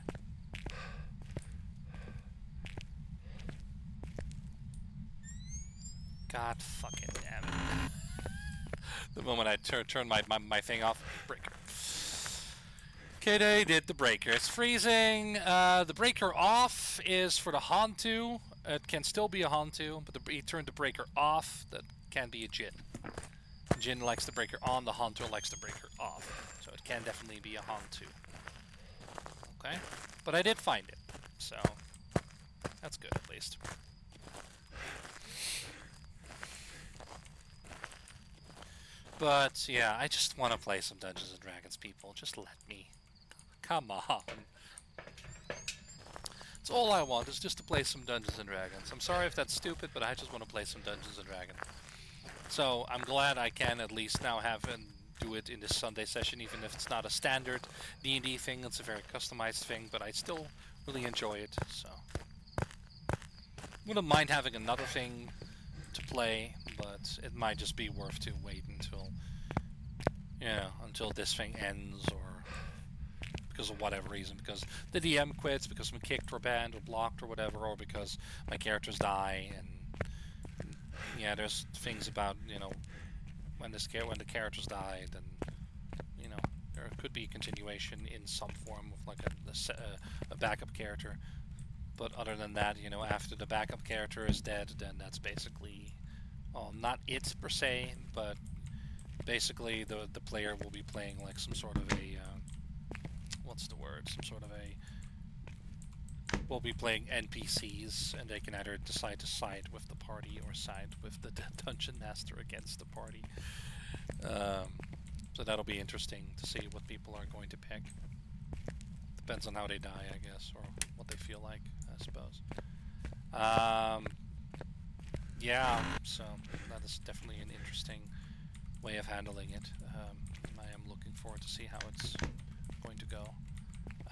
God fucking damn it. The moment I turn my thing off, break. Okay, they did the breaker. It's freezing. The breaker off is for the Hantu. It can still be a Hantu, but he turned the breaker off. That can be a Jin. Jin likes the breaker on, the Hantu likes the breaker off. So it can definitely be a Hantu. Okay? But I did find it, so that's good at least. But yeah, I just want to play some Dungeons and Dragons, people. Just let me. Come on. That's all I want, is just to play some Dungeons and Dragons. I'm sorry if that's stupid, but I just want to play some Dungeons and Dragons. So I'm glad I can at least now have and do it in this Sunday session, even if it's not a standard D&D thing. It's a very customized thing, but I still really enjoy it. So wouldn't mind having another thing to play, but it might just be worth to wait until, you know, until this thing ends, or because of whatever reason, because the DM quits, because I'm kicked or banned or blocked or whatever, or because my characters die. And yeah, there's things about, you know, when the characters die, then, you know, there could be continuation in some form of like a backup character. But other than that, you know, after the backup character is dead, then that's basically, well, not it per se, but basically the player will be playing like some sort of a what's the word? Some sort of a... We'll be playing NPCs, and they can either decide to side with the party or side with the Dungeon Master against the party. So that'll be interesting to see what people are going to pick. Depends on how they die, I guess, or what they feel like, I suppose. Yeah, so that is definitely an interesting way of handling it. I am looking forward to see how it's going to go.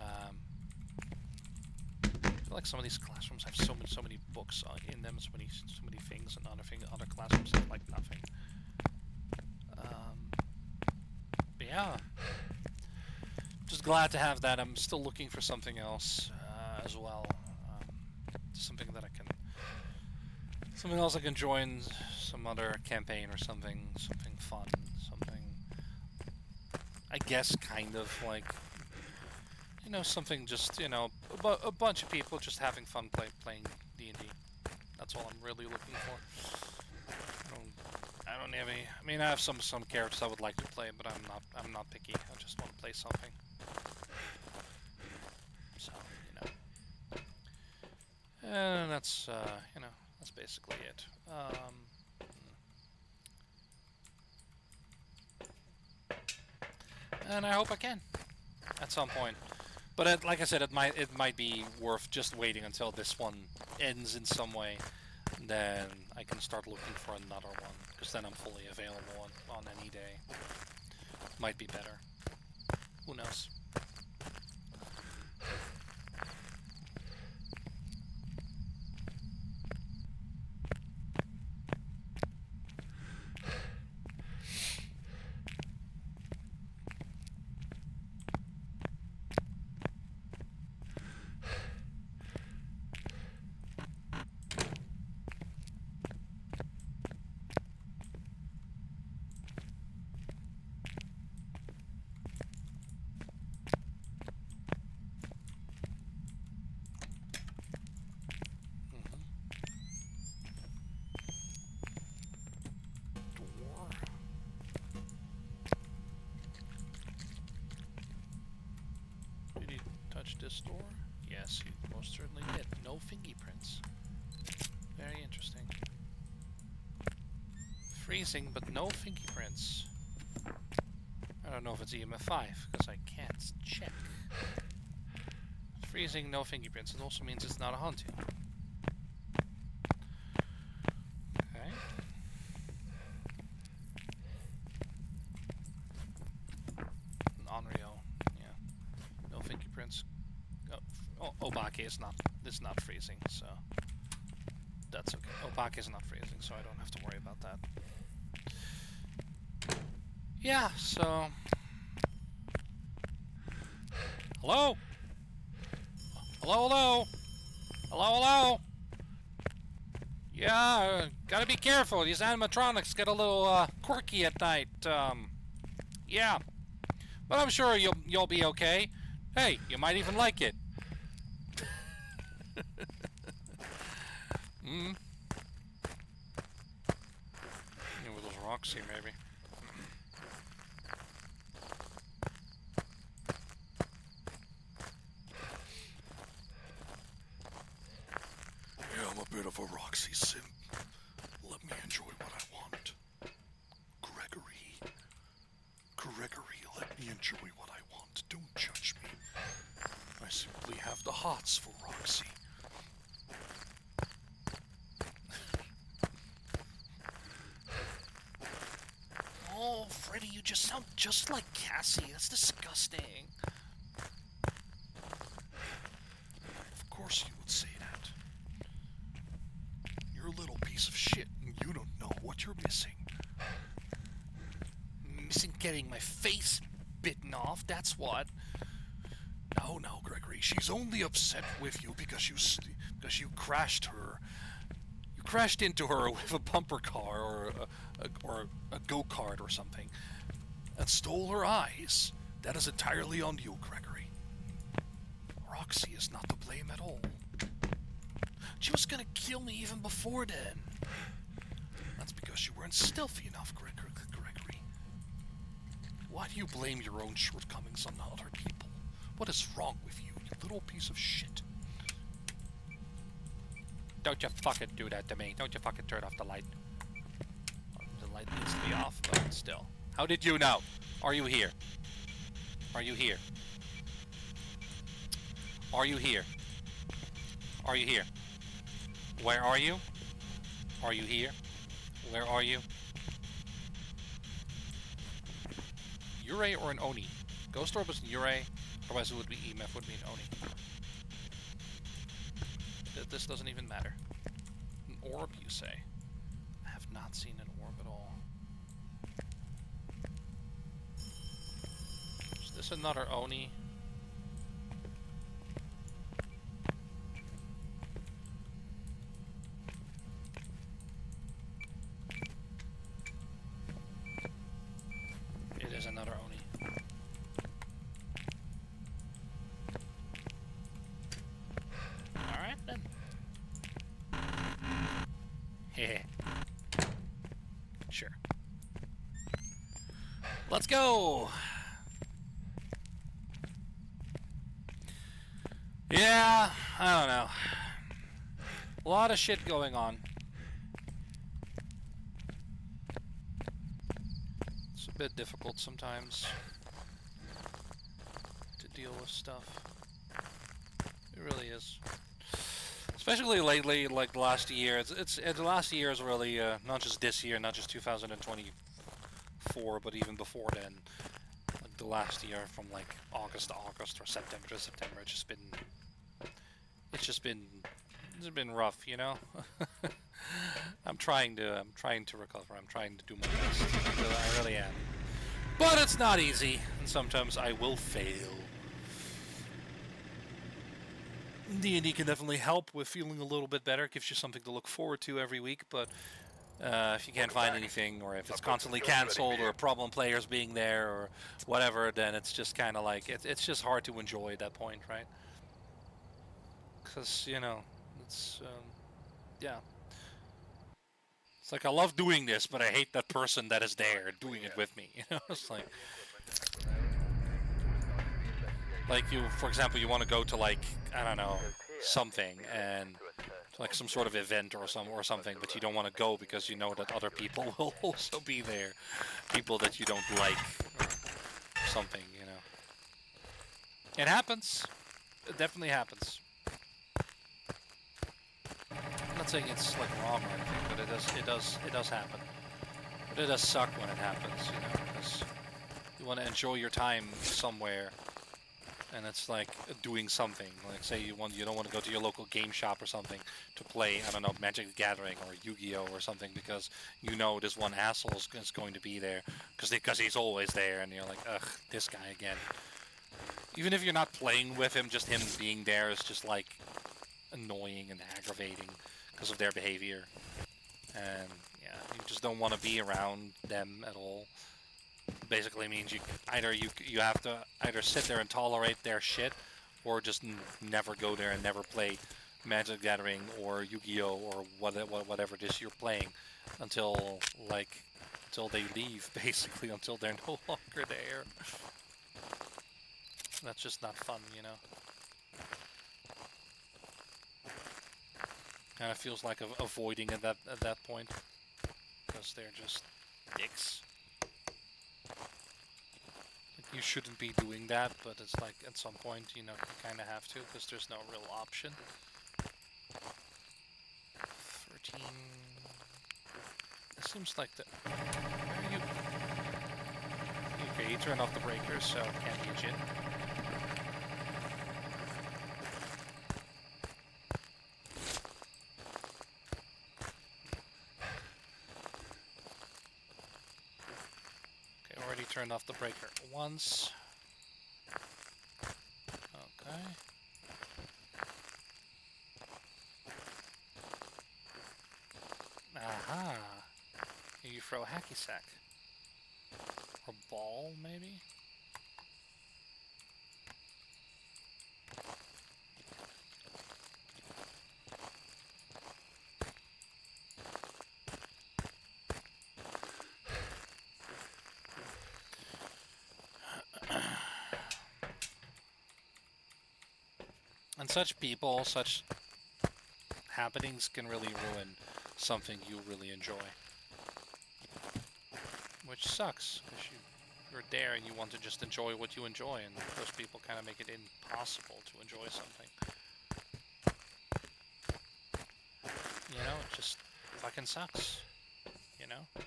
I feel like some of these classrooms have so many books in them, so many things, and other classrooms have like nothing. But yeah, just glad to have that. I'm still looking for something else as well. Something else I can join, some other campaign or something fun, something, I guess, kind of like, you know, something just, you know, a bunch of people just having fun playing D&D. That's all I'm really looking for. I don't have any. I mean, I have some characters I would like to play, but I'm not picky. I just want to play something. So, you know, and that's you know, that's basically it. And I hope I can at some point. But like I said, it might be worth just waiting until this one ends in some way. Then I can start looking for another one, because then I'm fully available on any day. Might be better. Who knows? This door? Yes, you most certainly did. No fingerprints. Very interesting. Freezing, but no fingerprints. I don't know if it's EMF 5, because I can't check. Freezing, no fingerprints. It also means it's not a Hantu. Okay. Onryo. Yeah. No fingerprints. Obake is not freezing, so that's okay. Obake is not freezing, so I don't have to worry about that. Yeah, so... Hello? Hello, hello? Hello, hello? Yeah, gotta be careful. These animatronics get a little quirky at night. Yeah. But I'm sure you'll be okay. Hey, you might even like it. Hmm? Yeah, with those Roxy, maybe. Yeah, I'm a bit of a Roxy simp. Let me enjoy what I want. Gregory, let me enjoy what I want. Don't judge me. I simply have the hots for Roxy. Oh, Freddy, you just sound just like Cassie. That's disgusting. Of course you would say that. You're a little piece of shit, and you don't know what you're missing. Missing getting my face bitten off, that's what. No, Gregory. She's only upset with you because you crashed her. You crashed into her with a bumper car or a go-kart or something, and stole her eyes. That is entirely on you, Gregory. Roxy is not to blame at all. She was gonna kill me even before then. That's because you weren't stealthy enough, Gregory. Why do you blame your own shortcomings on other people? What is wrong with you, you little piece of shit? Don't you fucking do that to me. Don't you fucking turn off the light. The light needs to be off, but still. How did you know? Are you here? Are you here? Are you here? Are you here? Where are you? Are you here? Where are you? Yurei or an Oni? Ghost Orb was an Yurei, otherwise it would be EMF, would be an Oni. This doesn't even matter. An orb, you say? I have not seen an orb at all. Is this another Oni? It is another Oni. Alright then. Heh. Sure. Let's go! Yeah, I don't know. A lot of shit going on. It's a bit difficult sometimes to deal with stuff. It really is. Especially lately, like the last year. It's the last year is really not just this year, not just 2024, but even before then. Like the last year, from like August to August or September to September, it's been rough, you know. I'm trying to recover. I'm trying to do my best. I really am. But it's not easy, and sometimes I will fail. D&D can definitely help with feeling a little bit better. It gives you something to look forward to every week, but if you can't find anything, or if it's constantly cancelled, or problem players being there, or whatever, then it's just kind of like, it's just hard to enjoy at that point, right? Because, you know, it's, yeah. It's like, I love doing this, but I hate that person that is there doing it with me, you know? It's like you, for example, you want to go to, like, I don't know, something, and like some sort of event or something, but you don't want to go because you know that other people will also be there, people that you don't like, or something, you know. It happens. It definitely happens. I'm not saying it's like wrong or anything, but it does happen. But it does suck when it happens, you know, because you want to enjoy your time somewhere, and it's like doing something. Like, say you don't want to go to your local game shop or something to play, I don't know, Magic the Gathering or Yu-Gi-Oh or something, because you know this one asshole is going to be there because he's always there, and you're like, ugh, this guy again. Even if you're not playing with him, just him being there is just like annoying and aggravating because of their behavior. And yeah, you just don't want to be around them at all. basically means you have to either sit there and tolerate their shit, or just never go there and never play Magic the Gathering or Yu-Gi-Oh or whatever it is you're playing until they leave, basically, until they're no longer there. That's just not fun, you know. Kind of feels like avoiding at that point, because they're just dicks. You shouldn't be doing that, but it's like at some point, you know, you kind of have to, because there's no real option. 13. It seems like the. Where are you? Okay, you turn off the breakers, so it can't be a Jin. Okay, already turned off the breaker once. Okay. Aha! You throw a hacky sack. Or ball, maybe? And such people, such happenings can really ruin something you really enjoy. Which sucks, because you're there and you want to just enjoy what you enjoy, and those people kind of make it impossible to enjoy something. You know, it just fucking sucks. You know?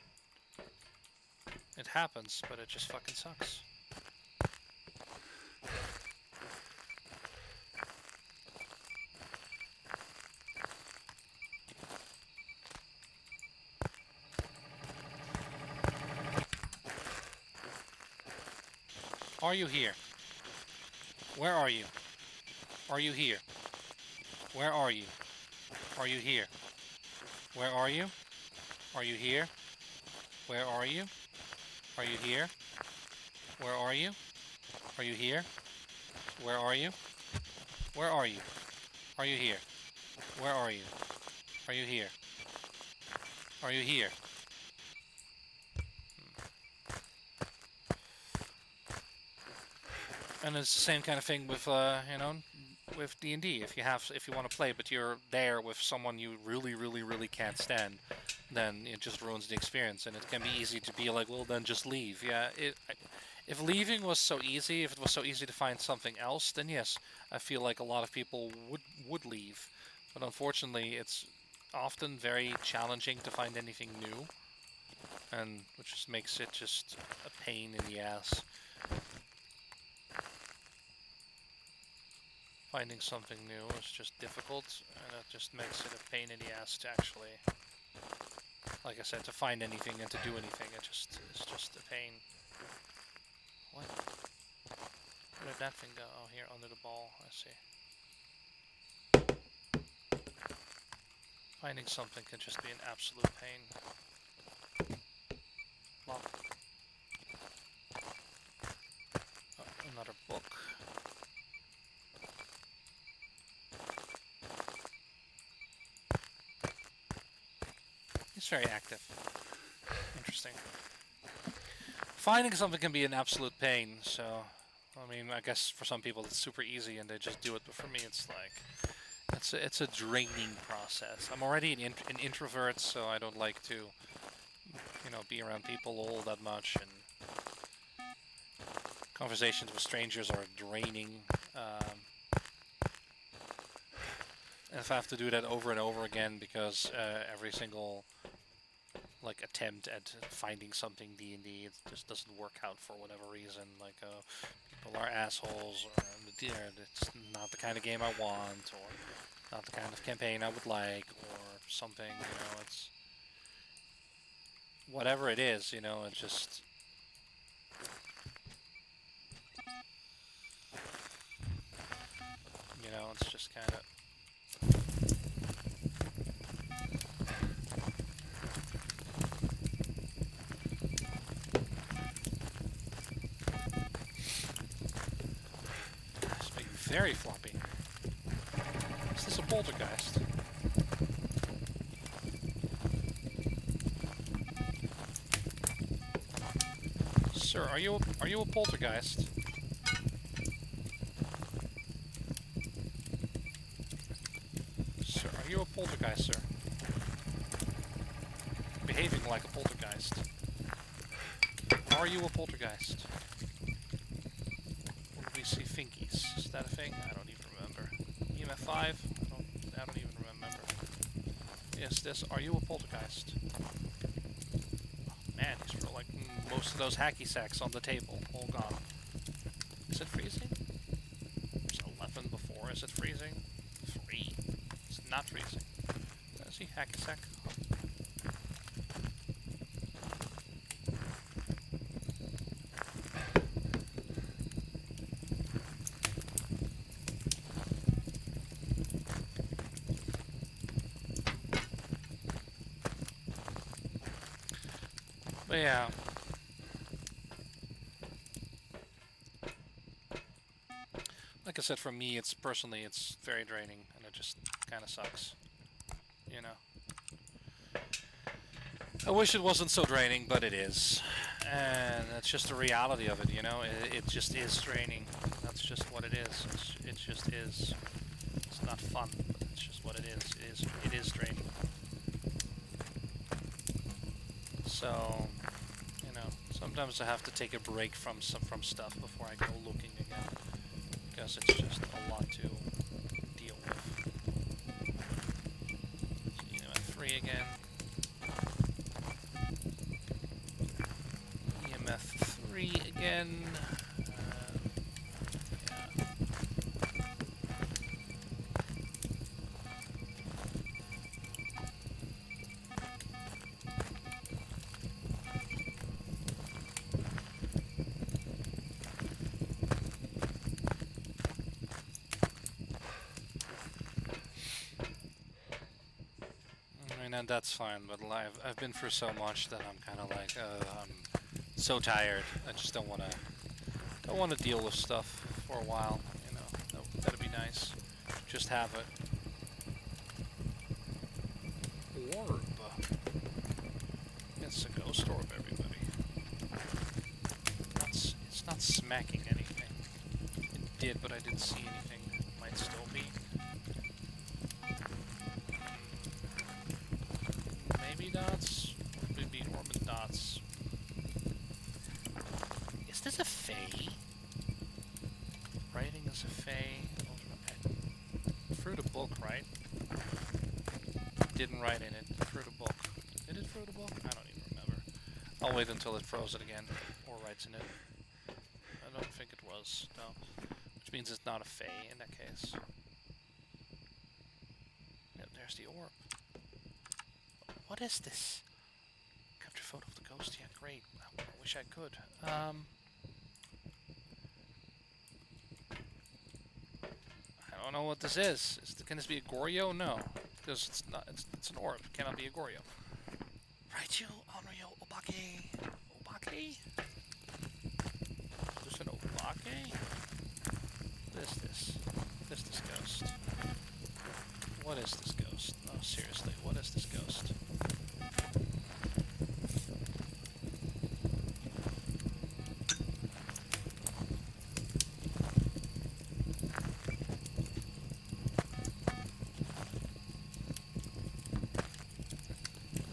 It happens, but it just fucking sucks. Are you here? Where are you? Are you here? Where are you? Are you here? Where are you? Are you here? Where are you? Are you here? Where are you? Are you here? Where are you? Where are you? Are you here? Where are you? Are you here? Are you here? And it's the same kind of thing with, you know, with D&D. If you want to play, but you're there with someone you really can't stand, then it just ruins the experience. And it can be easy to be like, well, then just leave. Yeah, if leaving was so easy, if it was so easy to find something else, then yes, I feel like a lot of people would leave. But unfortunately, it's often very challenging to find anything new, and which just makes it just a pain in the ass. Finding something new is just difficult, and it just makes it a pain in the ass to actually, like I said, to find anything and to do anything. It's just a pain. What? Where did that thing go? Oh, here, under the ball. I see. Finding something can just be an absolute pain. Lock. Oh, another book. He's very active. Interesting. Finding something can be an absolute pain, so, I mean, I guess for some people it's super easy and they just do it, but for me it's like, it's a draining process. I'm already an introvert, so I don't like to, you know, be around people all that much, and conversations with strangers are draining. And if I have to do that over and over again, because every single like attempt at finding something D&D, it just doesn't work out for whatever reason. Like people are assholes, or it's not the kind of game I want, or not the kind of campaign I would like, or something. You know, it's whatever it is. You know, it's just. You know, it's just kind of. very floppy. Is this a poltergeist? Sir, are you a poltergeist? Sir, are you a poltergeist, sir? Behaving like a poltergeist. Are you a poltergeist? Or do we see finkies? Is that a thing? I don't even remember. EMF 5? I don't even remember. Yes, this. Are you a poltergeist? Oh, man, these were like most of those hacky sacks on the table. All gone. Is it freezing? There's 11 before. Is it freezing? 3. It's not freezing. See, hacky sack. But yeah. Like I said, for me, it's very draining, and it just kind of sucks. You know. I wish it wasn't so draining, but it is. And that's just the reality of it, you know? It just is draining. That's just what it is. It just is. It's not fun, but it's just what it is. It is draining. So, you know, sometimes I have to take a break from stuff before I go looking again, because it's just a lot to deal with. So, you know, at 3 again. EMF 3 again. And that's fine, but I've been through so much that I'm kind of like, I'm so tired. I just don't want to deal with stuff for a while. You know, that'd be nice. Just have it. Orb. It's a ghost orb, everybody. It's not smacking anything. It did, but I didn't see anything. Might still be. Dots? Maybe orbit dots. Is this a Fae? Writing is a Fae. Through the book, right? Didn't write in it. Through the book. Did it through the book? I don't even remember. I'll wait until it throws it again. Or writes in it. I don't think it was. No. Which means it's not a Fae in that case. Yep, there's the orb. What is this? Capture photo of the ghost? Yeah, great. I wish I could. I don't know what this is. Can this be a Goryo? No, because it's not. It's an orb. It cannot be a Goryo. Right, you, Onryo Obake. Obake? Is this an Obake? What is this? What is this ghost? What is this ghost? No, seriously, what is this ghost?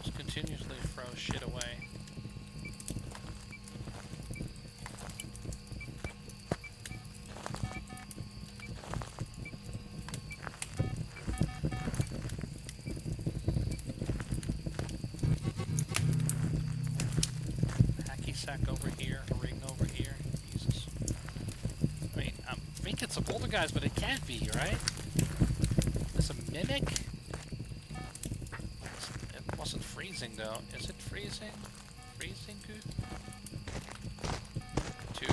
Just continuously throw shit away. Sack over here, a ring over here. Jesus. I mean, I think it's a poltergeist, but it can't be, right? Is this a mimic? It wasn't freezing, though. Is it freezing? Freezing? 2,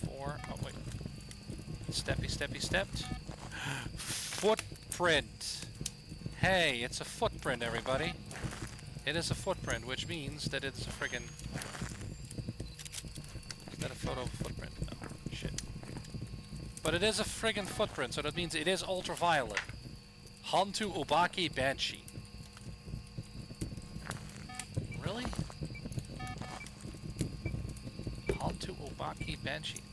4. Oh, wait. Steppy, stepped. Footprint. Hey, it's a footprint, everybody. It is a footprint, which means that it's a friggin'... Is that a photo of a footprint? No. Shit. But it is a friggin' footprint, so that means it is ultraviolet. Hantu Obake Banshee. Really? Hantu Obake Banshee.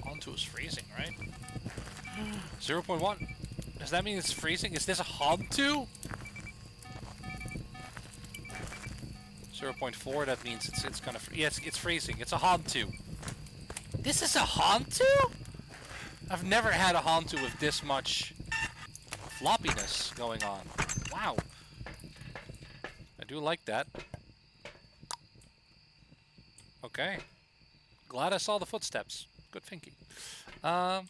Hantu is freezing, right? 0.1. Does that mean it's freezing? Is this a Hantu? 0.4, that means it's gonna... Yes, it's freezing. It's a Hantu. This is a Hantu? I've never had a Hantu with this much floppiness going on. Wow. I do like that. Okay. Glad I saw the footsteps. Good thinking. Okay.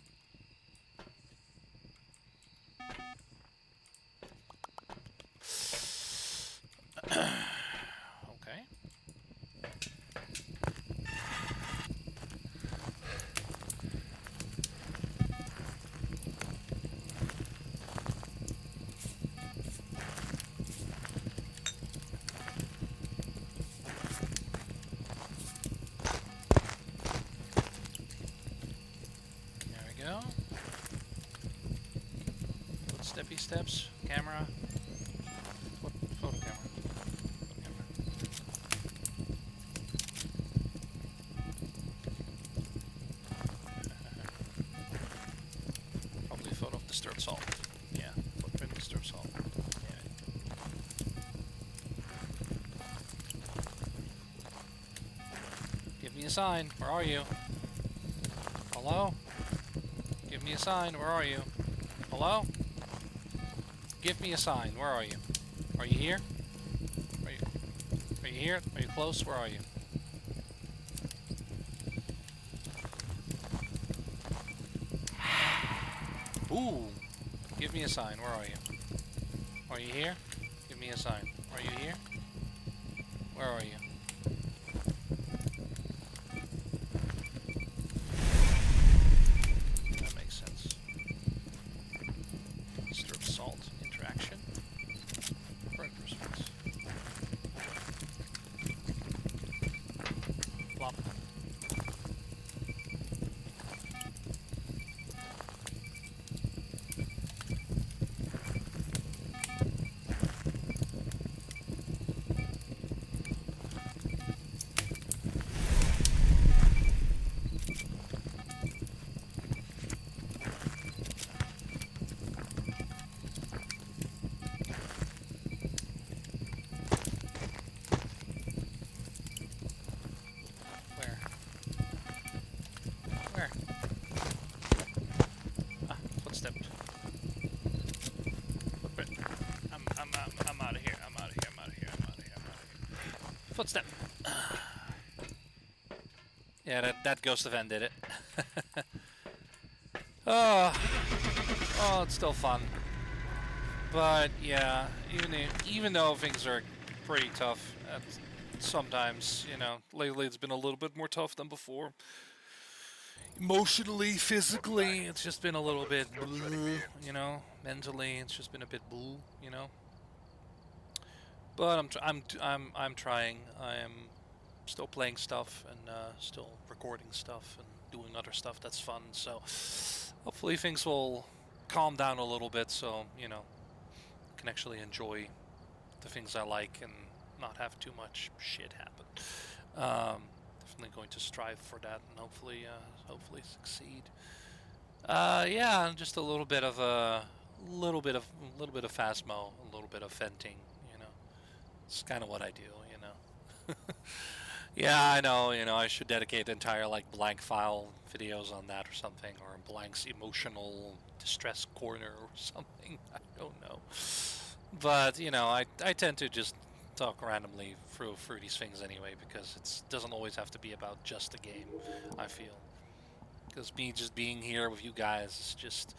There we go. Footsteppy steps. Camera. Photo camera. Probably photo of disturbed salt. Yeah, footprint disturbed salt. Yeah. Give me a sign. Where are you? Hello? Give me a sign. Where are you? Hello? Give me a sign. Where are you? Are you here? Are you here? Are you close? Where are you? Ooh! Give me a sign. Where are you? Are you here? Give me a sign. Are you here? Where are you? That makes sense. Stir salt interaction. Burn response. Plop. Where? Where? Ah, footstep. Footprint. I'm out of here. I'm out of here. I'm out of here. I'm out of here. I'm out of here. Footstep. Yeah, that ghost event did it. Oh, it's still fun. But yeah, even though things are pretty tough, sometimes, you know, lately it's been a little bit more tough than before. Emotionally, physically, it's just been a little bit blue, you know. Mentally, it's just been a bit blue, you know. But I'm trying. I'm still playing stuff and still recording stuff and doing other stuff that's fun. So hopefully things will calm down a little bit, so you know, I can actually enjoy the things I like and not have too much shit happen. Definitely going to strive for that and hopefully succeed. Yeah, just a little bit of Phasmo, a little bit of venting. You know, it's kind of what I do. You know. Yeah, I know. You know, I should dedicate entire like blank file videos on that or something, or blank's emotional distress corner or something. I don't know. But you know, I tend to just talk randomly through these things anyway because it doesn't always have to be about just the game. I feel because me just being here with you guys is just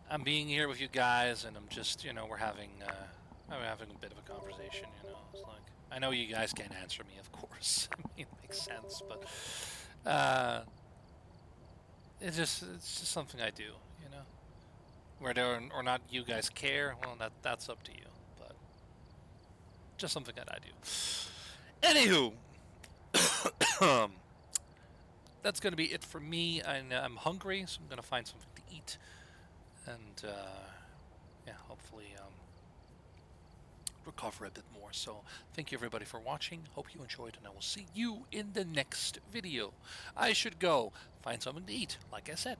I'm being here with you guys and I'm just you know we're having a bit of a conversation. You know, it's like I know you guys can't answer me, of course. I mean, it makes sense, but it's just something I do. You know. Whether or not you guys care, well, that's up to you. But just something that I do. Anywho, that's going to be it for me. I'm hungry, so I'm going to find something to eat. And, yeah, hopefully recover a bit more. So thank you everybody for watching. Hope you enjoyed, and I will see you in the next video. I should go find something to eat, like I said.